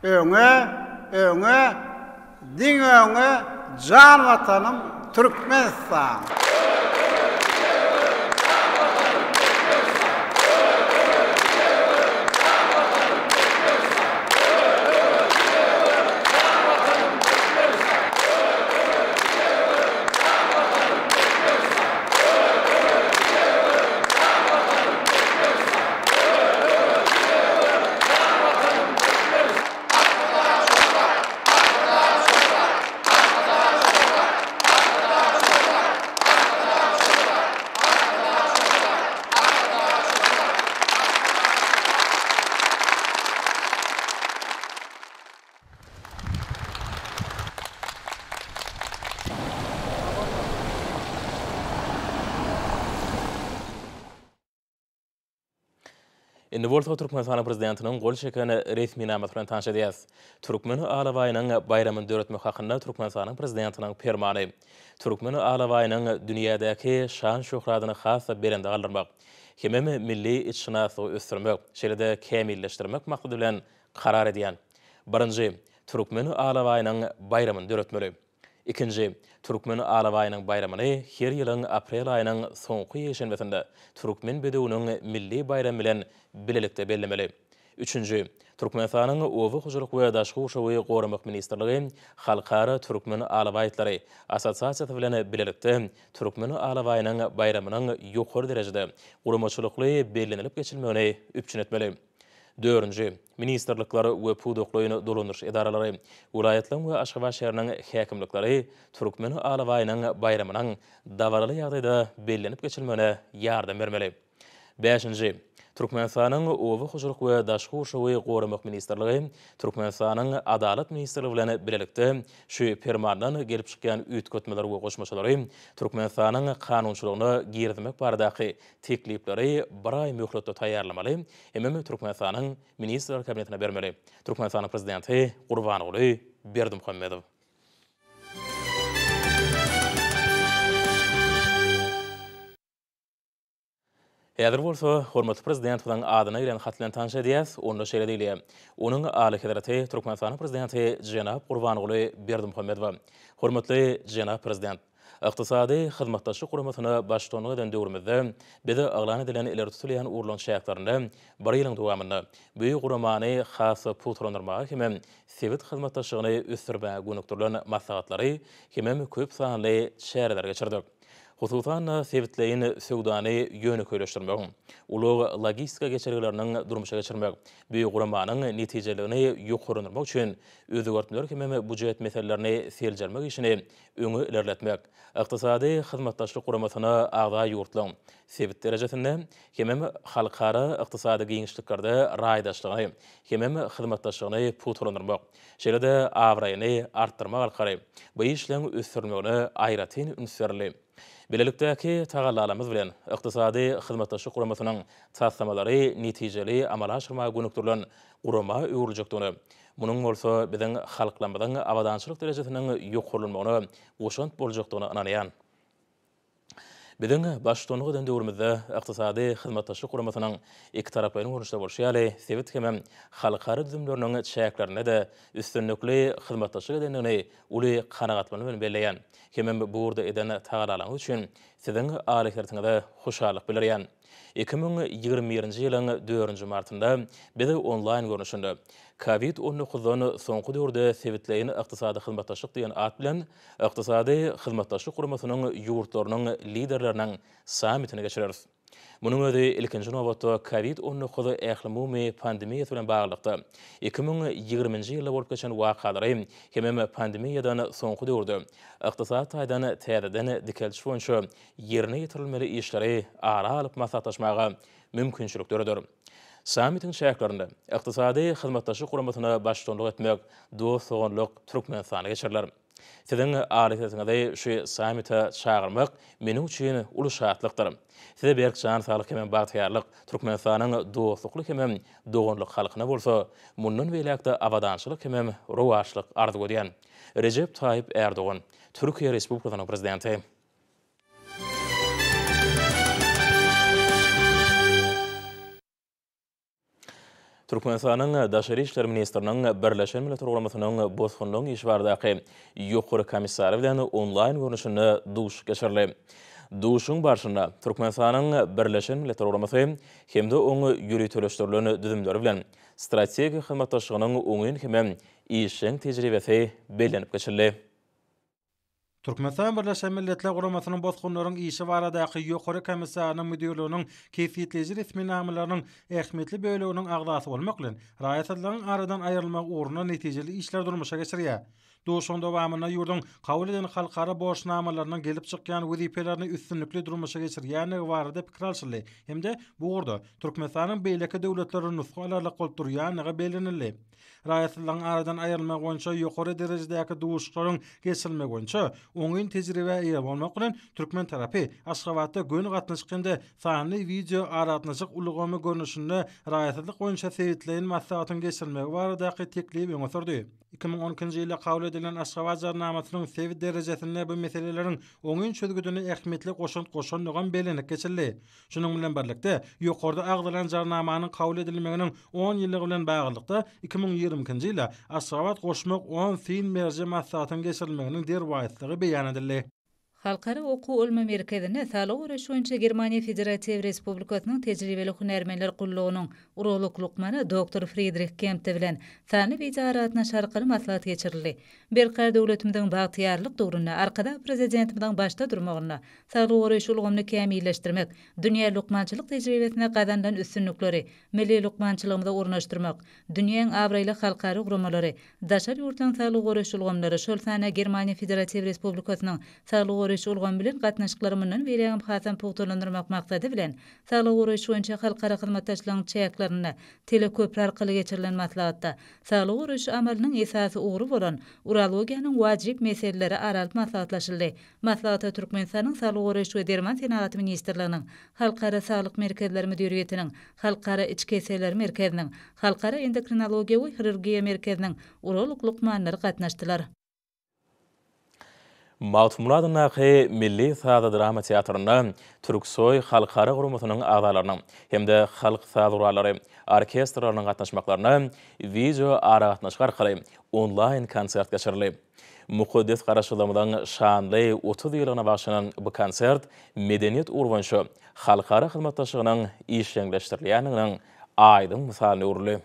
Öňe, diň öňe, jan watanım Türkmenistan. Indi bolsa Türkmenistan prezidentinin gol çekeni resmi namat bilen tanış edýäs. Türkmen alawaýynyň bayramyny döretmek hakynda Türkmenistanyň prezidentiniň fermany. Türkmen alawaýynyň dünýädäki şan şöhratyny hassa berende galdyrmak, hemem milli içnasygy ösdürmek, şeýle-de kämilleşdirmek maksady bilen karar edýän. Birinji, Türkmen alawaýynyň bayramyny döretmeli. İkinci, Türkmen alawaýynyň bayramyny her ýylyň aprel aýynyň soňky ýeşenmesinde Türkmen bedewiniň milli bayram bilen bilelikde bellemeli. Üçüncü, Türkmenistanyň owy hujuluk we daşky uşagy goramak ministrligi halkara Türkmen alawaýytlary assosiasiýasy bilen bilelikde Türkmen alawaýynyň bayramynyň ýokary derejede guramaçylykly bellenilip geçilmegini üpçün etmeli. Dördüncü, ministerliklary we pudoklyny dolandyryş edaralary, vilayetlaryň we Aşgabat şäheriniň häkimlikleri Türkmen alawaýynyň bayramynyň dawarly ýagdaýda bellenip geçilmegine ýardam bermeli. Beşinji, Türkmenistanyň owy hujuluk we daşky uşagy goramak ministrligi Türkmenistanyň adalet ministrligi bilen bilelikde şu fermandan gelip çykýan üýtgetmeler we goşmaçylary Türkmenistanyň kanunçylygyny girdirmek baradaky teklipleri bir ay möhletde taýýarlamaly, hemem Türkmenistanyň ministrler kabinetine bermeli. Türkmenistanyň prezidenti Gurbanoğlu Berdimuhammedow. Häzir bolsa hormatly prezident bilen adyna bilen hatlan tanış edýäs, onda şeýle diýilýär. Onuň aly hadraty Türkmenistanyň prezidenti Jenap Gurbanoğlu Berdimuhammedow. Hormatly Jenap prezident, ykdysady hyzmatdaşlyk guramatyny başlanýan eden döwrümizde bize aglan edilen ileri tutulýan urlan şäherlerinde bir ýylyň dowamynda büýük guramany hassa pultranyrmagy hemem sewit hyzmatdaşlygyny ösdürmäge gönükdirilen maslahatlary hemem köp sanly şäherlerge geçirdik. Hususan sevitleyin söwdany ýöne köýleşdirmek, ulug logistika geçergileriniň durmuşa geçirmek, büýük guramanyň netijelegini ýokarynmak üçin özgörtmeler hemem budjet meselelerini seljermek işini öňe ilerletmek, ykdysady hyzmatdaşlyk guramasyny agda ýurtlaň, sevit derejesinde hemem halkara ykdysady giňişliklerde raýdaşlygyny, hemem hyzmatdaşlygyny puturlandyrmak, şeýle-de awraýyny artdyrmak alkary bu işleň ösdürmegine aýratyn ünsürli. Bilelikdäki tagallalarymyz bilen ykdysady hyzmatdaşlyk guramasynyň taslamalary netijeli amala aşyrmagy gönükdirilen gurama öwürjekdigini, munyň bolsa biziň halklarymyzyň awadançylyk derejesiniň ýokarlanmagyna goşant boljakdygyny ananýan. Biziň başlanýan eden döwrümizde ykdysady hyzmatdaşlyk guramasynyň iki taraplaryň görüşde bolýaly, sewit hemem halkara düzümleriniň çäklerine de üstünlikli hyzmatdaşlyk edenligini uly kanagatmany bilen belleýän. Hemem bu urda eden tagalaryň üçin siziň alyhyrtyňyzda hoşallyk bilerýän. 2021-nji ýylyň 4-nji martynda bizi online görnüşinde COVID-19 soňky döwürde sewitleýin ykdysady hyzmatdaşlyk diýen at bilen ykdysady hyzmatdaşlyk guramasynyň ýurtlarynyň liderleriniň sammitini geçireriz. Munyň özi ilkinji nowatda COVID-19 ähli pandemiýasy bilen baglykda 2020-nji ýylda bolup geçen wakalary hemem pandemiýadan soňky döwürde ykdysat taýdan täzeden dikelşi boýunça ýerine ýetirilmeli işleri ara alyp maslahatlaşmaga mümkinçilikderidir. Sammitin şäherlerinde ykdysady hyzmatdaşlyk guramasyna başlanýan etmek dost-soňlyk Türkmenistana geçiriler. Siziň alyhyrtyňyzda şu sammita çağırmak meniň üçin uly şatlykdyr. Size berk can sağlyk hemem bagtýarlyk Türkmenistanyň dostlukly hemem doganlyk halkyna bolsa, mundan beýlekde awadançylyk hemem rowaçlyk arzu edýän. Recep Tayyip Erdoğan, Türkiýe Respublikasynyň prezidenti. Türkmenistanyň Daşary işler ministriniň Birleşen Milletler Guramasynyň bozgunlygyň işbardaky ýokary komissary bilen online görnüşinde duş geçirildi. Duşun barşynda Türkmenistanyň Birleşen Milletler Guramasy hemde oňy ýürütülüşdirilen düzümleri bilen strategik hyzmatdaşlygynyň oňyn hemem işiň tejribesi bellenip geçirildi. Türkmenistan Birleşen Milletler Guramasynyň bozgunlaryň işi baradaky ýokary komissarynyň müdürliginiň keýfiýetli resmi namalarynyň ähmiýetli böleginiň agdasy bolmak bilen raýat edilen aradan aýrylmak uğruna netijeli işler durmuşa geçirýär. Duşun dowamyna ýurdun kabul eden halkara borçnamalarynyň gelip çykýan wezipelerini üstünlikli durmuşa geçirýäni barada pikir alşyly. Hemde bu urda Türkmenistanyň beýleki döwletleri nusga alarly golturýanyny belenildi. Raýatlyň aradan aýrylmak boýunça ýokary derejedäki duşlaryň geçirilmegi boýunça oňyn tejribe ýa bolmak bilen türkmen tarapy Aşgabatda gön gatnaşykynda sanly video aratnaşyk ulugamy görnüşinde raýatlyk boýunça sebitleýän maslahatyň geçirilmegi baradaky teklip öňe 2012-nji ýylda kabul edilen Aşgabat jarnamasynyň sebit derejesinde bu meselelerin oňyn çözgüdüne ähmiýetli goşanlygan belenek geçirildi. Şunyň bilen birlikde ýokarda agdalan jarnamanyň kabul edilmeginiň 10 ýyllygy bilen baglykda 2020-nji ýylda Aşgabat goşmak 10 fin merje maslahatyň geçirilmeginiň derwaýatlygy beýan edildi. Halkara Oku Olma Merkezine Sağlık Uğraşı boyunça Germaniya Federativ Respublikasynyň tejribeli hunärmenler gullugynyň urolog lukmany Dr. Friedrich Kempte bilen sany bejaratna şarkary maslahat geçirildi. Berkar döwletimiziň bagtyarlyk döwründe arkada prezidentimiziň başda durmagyna, Sağlyk Uğraşı ulgamyny kämilleşdirmek, dünýä lukmançylyk tejribesine gazandan üstünlikleri, milli lukmançylygymyza ornaşdyrmak, dünýäň awraýly halkary gurmalary, daşar ýurtlaryň Sağlyk Uğraşı ulgamlary şol sana Germaniya Federativ Respublikasynyň Sağlyk Uğraşı ulgamy bilen gatnaşyklarynyň berýän hasan pugtlandyrmak maksady bilen Sağlyk Uğraşı boýunça halkara hyzmatdaşlygyň çäklaryny teleköpri arkaly geçirilen maslahatda Sağlyk Uğraşı amalynyň esasy ugry bolan urologiýanyň wajyp meseleleri aralyp maslahatlaşyldy. Maslahatda Türkmenistanyň Sağlyk Uğraşı we Derman Senaty ministrliginiň, Halkara Saglyk Merkezleri Müdiriýetiniň, Halkara İçki Eserler Merkeziniň, Halkara Endokrinologiýa we Hirurgiýa Merkeziniň urolog lukmanlary gatnaşdylar. Mawlud Muradowyň Milli Sada Drama Teatrynda Türksoy halkara guramasynyň agdalarynyň hemde halk saduralary, orkestrlarynyň gatnaşmaklaryna video aratnaşyk arkaly online konsert geçirildi. Mukaddes garaşdyrmadan şanly 30 ýylyna başlanan bu konsert medeniýet urwanşy halkara hyzmatdaşlygynyň işleňleşdirilýäniň aýdym misalyny urly.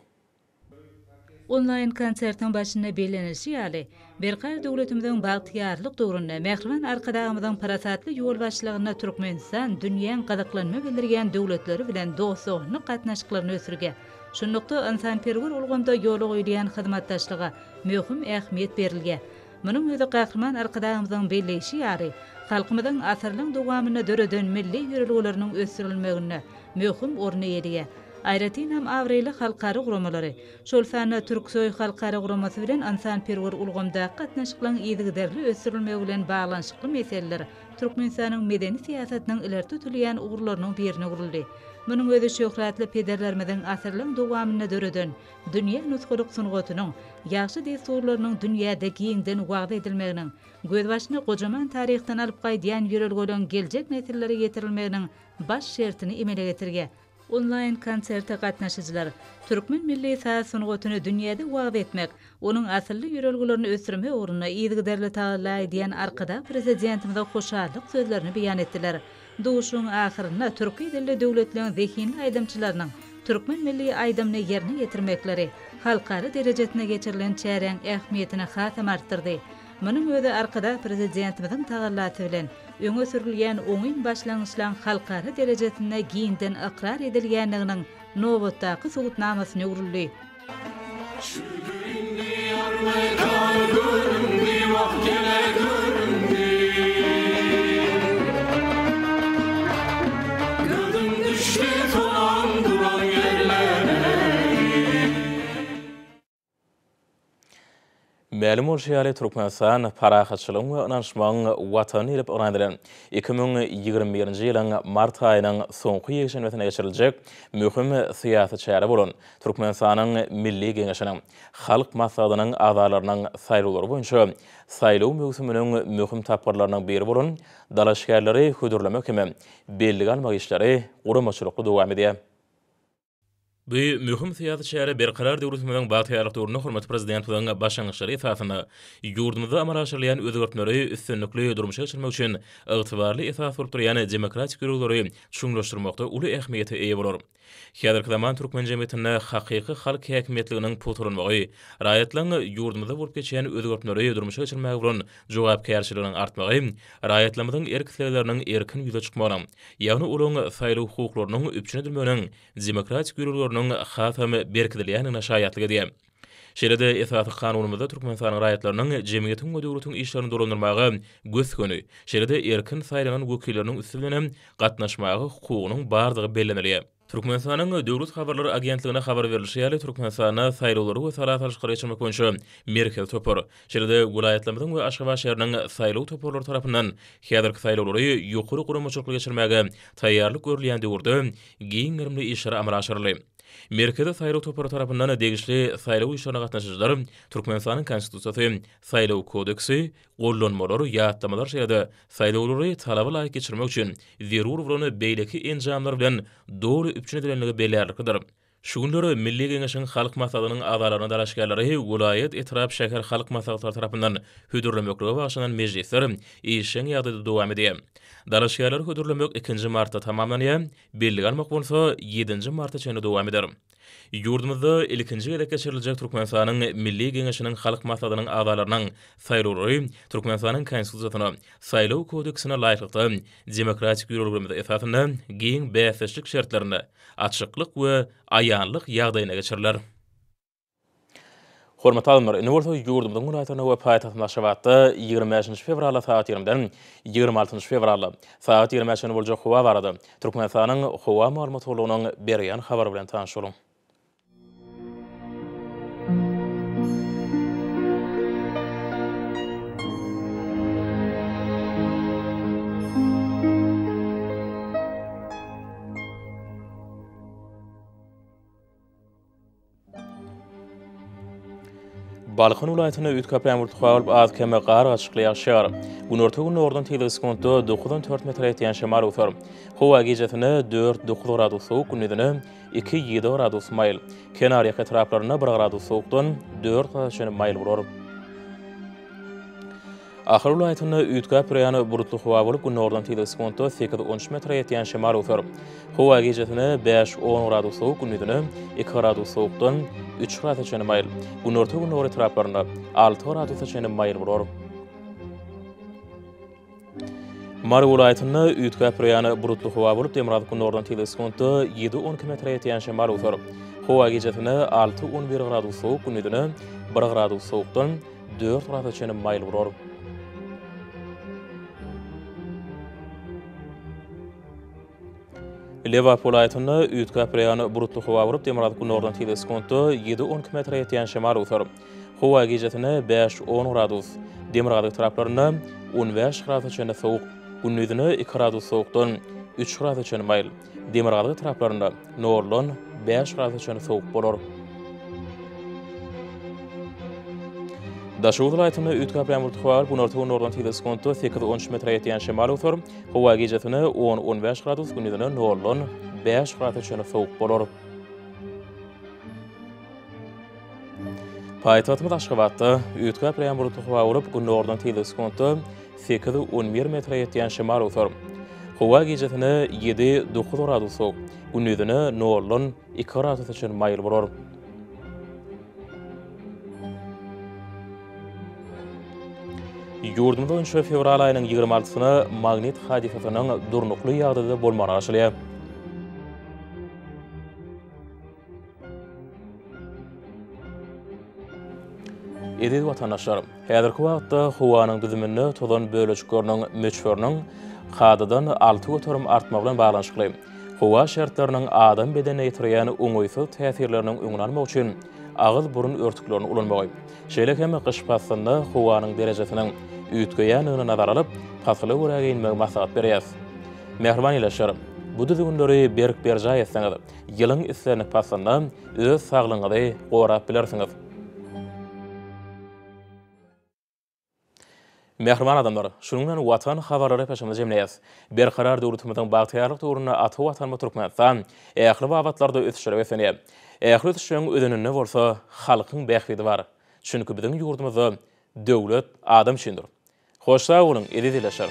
Online konsertin başına belenişi ýaly berkar döwletimiziň bagtyarlyk döwründe Mehriban arkadagymyzyň parasatly ýol başlygyna Türkmenistan dünýäň gadaklanma bildirýän döwletleri bilen dostlugyny gatnaşyklaryny ösürge. Şundukda insanperwer ulgamda ýoly goýulýan hyzmatdaşlyga möhüm ähmiýet berilge. Munyň özi gahrman arkadagymyzyň belleşi ýaly halkymyzyň asyrlyň dowamyna döreden milli ýörelgelerini ösürilmegine möhüm orny ýerige. Aýratynam awraýly halkary guramalary, şol sana Türksoy halkary guramasy bilen insanperwer ulgamda gatnaşyklaryň ýygyderli ösürilmegi bilen baglanşykly meseleler Türkmenistanyň medeni siýasatynyň ileri tutulýan ugurlarynyň birine guruldy. Munyň özi şöhratly pederlerimiziň asyrlyň dowamyna döreden dünýä nusgulyk sunugatynyň ýaşy desturlarynyň dünýäde giňden wagda edilmeginiň göz başyna gojaman taryhdan alyp gaýdýan ýörelgelerin geljek nesilleri getirilmeginiň baş şertini emele getirge. Online konserte gatnaşyjylar türkmen milli saz sunugatyny dünýäde wagda etmek, onuň asylly ýörelgelerini ösürme ugruna ýygyderli taýla edýän arkada prezidentimize hoşarlyk sözlerini beýan etdiler. Duşuň ahyryna türki dilli döwletleriň zehinli aýdamçylarynyň türkmen milli aýdamyny ýerine getirmekleri halkary derejesine geçirilen çäreň ähmiýetini hasam artdyrdy. Munyň özi arkada prezidentimiziň tagallaty bilen öňe sürilýän oňyn başlangyçlaryň halkary derejesinde giňden aqrar edilýänliginiň nowatdaky sugutnamasyny uruldy. Ma'lum bolşaýaly Türkmenistan parahatçylygyň we ynanşmagyň watany edip öňedilen 2021-nji ýylyň mart aýynyň soňky ýeşenmesine geçiriljek möhüm syýasy çäre bolan Türkmenistanyň milli geňeşiniň halk maslahatynyň agdalarynyň saýlawlary boýunça saýlaw möhüminiň möhüm tapgarlarynyň biri bolan dalaşgärleri hödürlemek hem belli almak işleri guramaçylykly dowam edýär. Bu möhüm syýasy çäre berkarar döwletimiziň bagtyarlyk döwründe hormat prezidentimiziň başlangyçlary esasyna ýurdumyzda amal aşyrylan özgertmeleri üstünlikli durmuşa geçirmek üçin ygtybarly esas bolup durýan demokratik ýörelgleri çuňlaşdyrmakda uly ähmiýete eýe bolar. Häzirki zaman türkmen jemgyýetinde hakyky halk häkimiýetliginiň putulanmagy, raýatlaryň ýurdumyzda bolup geçýän özgertmeleri durmuşa geçirmek bilen jogapkärçiligiň artmagy, raýatlarymyzyň erkekleriniň erkin ýüze çykmagyny, ýagny olaň saýlaw hukuklarynyň üpçün edilmeginiň demokratik ýörelgelerini hasam berkidilýänine şaýatlyk edýär. Şeride esasy kanunumyzda Türkmenistanyň raýatlarynyň jemgyýetiň we döwletiň işlerini dolandyrmagy gösgöni, şeride erkin saýlanan wekilleriniň üstünden gatnaşmagy hukugynyň bardygy belleneli. Türkmenistanyň döwlet habarlary agentligine habar berilýär, Türkmenistana saýlawlary we salat alşyqary geçirmek boýunça merkez topar. Şeride vilayetlerimiň we Aşgabat şäheriniň saýlaw toparlary tarapyndan häzirki saýlawlary ýokary guramaçylyk geçirmäge taýýarlyk görülýän döwürde giň girmli işler amala aşyrly. Merkezi saýlaw topary tarapyndan degişli saýlaw işlerine gatnaşyjylar Türkmenistanyň konstitusiýasy, saýlaw kodeksi, gollanmalary ýatdamalar şeýle saýlawlary talaba laýyk geçirmek üçin zerur urany beýleki enjamlar bilen dogry üpçün edilenligi belärlikdir. Şu günleri Milli Geňeşiň halk maslahatynyň agalaryna daraşgärleri vilayet etrap şäher halk maslahatlary tarapyndan hödürlenmeklige başlanan mejlisler işiň ýagdaýda dowam edýär. Daraşgärler hödürlenmek 2 martda tamamlanýar, belli almak bolsa 7 martda çenli dowam eder. Ýurdumyzda ilkinji gelek geçiriljek Türkmenistanyň Milli Geňeşiniň halk maslahatynyň agalarynyň saýlawlary Türkmenistanyň konstitusiýasyna, saýlaw kodeksine laýykly demokratik ýürürlükde esasynda giň bäsleşlik şertlerinde açyklyk we aýanlyk ýagdaýyna geçiriler. Hormat alymlar, indi bolsa ýurdumyň vilayatyna we paýtagtyna Aşgabatda 25 fevralda saat 20-den 26 fevralda saat 20-de boljak howa barady. Türkmenistanyň howa maglumatçylygynyň berýän habary bilen tanyşalyň. Balykyn vilayatyna üýtkäplen wurtgalyp az keme gar açyklyýar şäher. Günorta gün ordan teleskopda 9-4 metr ýetýän şemal utar. Howa gecesine 4-9 gradus soğuk, gündüzine 2-7 gradus mayl. Kenar ýak etraplaryna 1 gradus soğukdan 4 gradus mayl burar. Ahir vilayatyna üýtkäplen bulutly howa bolup gün ordan teleskopda 8-13 metr ýetýän şemal utar. Howa gecesine 5-10 gradus soğuk, gündüzine 2 gradus soğukdan 3 gradus mayl. Günorta gün or etraplaryna 6 gradus mayl burar. Mary vilayatyna üýtkäplen bulutly howa bolup Demirad gün ordan teleskopda 7-12 metr ýetýän şemal utar. Howa gecesine 6-11 gradus soğuk, gündüzine 1 gradus soğukdan 4 gradus mayl burar. Leva vilayatyna üýtkäplen bulutly howa bolup Demirad gün ordan teleskopda 7-12 metr ýetýän şemal utar. Howa gecesine 5-10 gradus, Demirad etraplaryna 15 gradus soğuk, gündüzine 2 gradus soğukdan 3 gradus mayl. Demirad etraplaryna norlan 5 gradus soğuk bolar. Daşow vilayatyna üýtkäplen bulutly howa günorta gün ordan teleskopda 8-13 metr ýetýän şemal utar. Howa gecesine 10-15 gradus, gündüzine norlan 5 gradus soğuk bolar. Paýtagtymyz Aşgabatda üýtkäplen bulutly howa bolup gün ordan teleskopda 8-11 metr ýetýän şemal utar. Howa gecesine 7-9 gradus soğuk, gündüzine norlan 2 gradus mayl bolar. Ýurdumyzda 3 fevral aýynyň 26-syna magnit hadisasynyň durnukly ýagdaýda bolmany aşylýar. Edil watandaşlar, häzirki wagtda howanyň düzüminde tozan bölejikleriniň möçberiniň hadadan 6 göterim artma bilen baglanşykly. Howa şertleriniň adam bedenine ýetirýän oňoýsuz täsirleriniň öňüne almak üçin ağız burun örtüklerini ulanmagy. Şeýle hem gyş passanda howanyň derejesiniň üýtgeýäniňi nazar alyp, pasly wuraga inmek maslahat berýär. Mehriban ýeşer. Bu düzgünleri berk berja etseňiz, ýylyň islerini passanda öz saglygyňyzy gorap bilersiňiz. Mehriban adamlar, şunundan watan habarlary peşimde jemleýäs. Berkarar döwletimiziň bagtyarlyk döwrüne aty watanma Türkmenistan, ähli wagtlarda ösüşýär wesenýär. Ähli ösüşüň ödeninde bolsa halkyň bähbidi bar. Çünki biziň ýurdumyzda döwlet adam üçindir. Hoş sag bolun, edil ýaşar.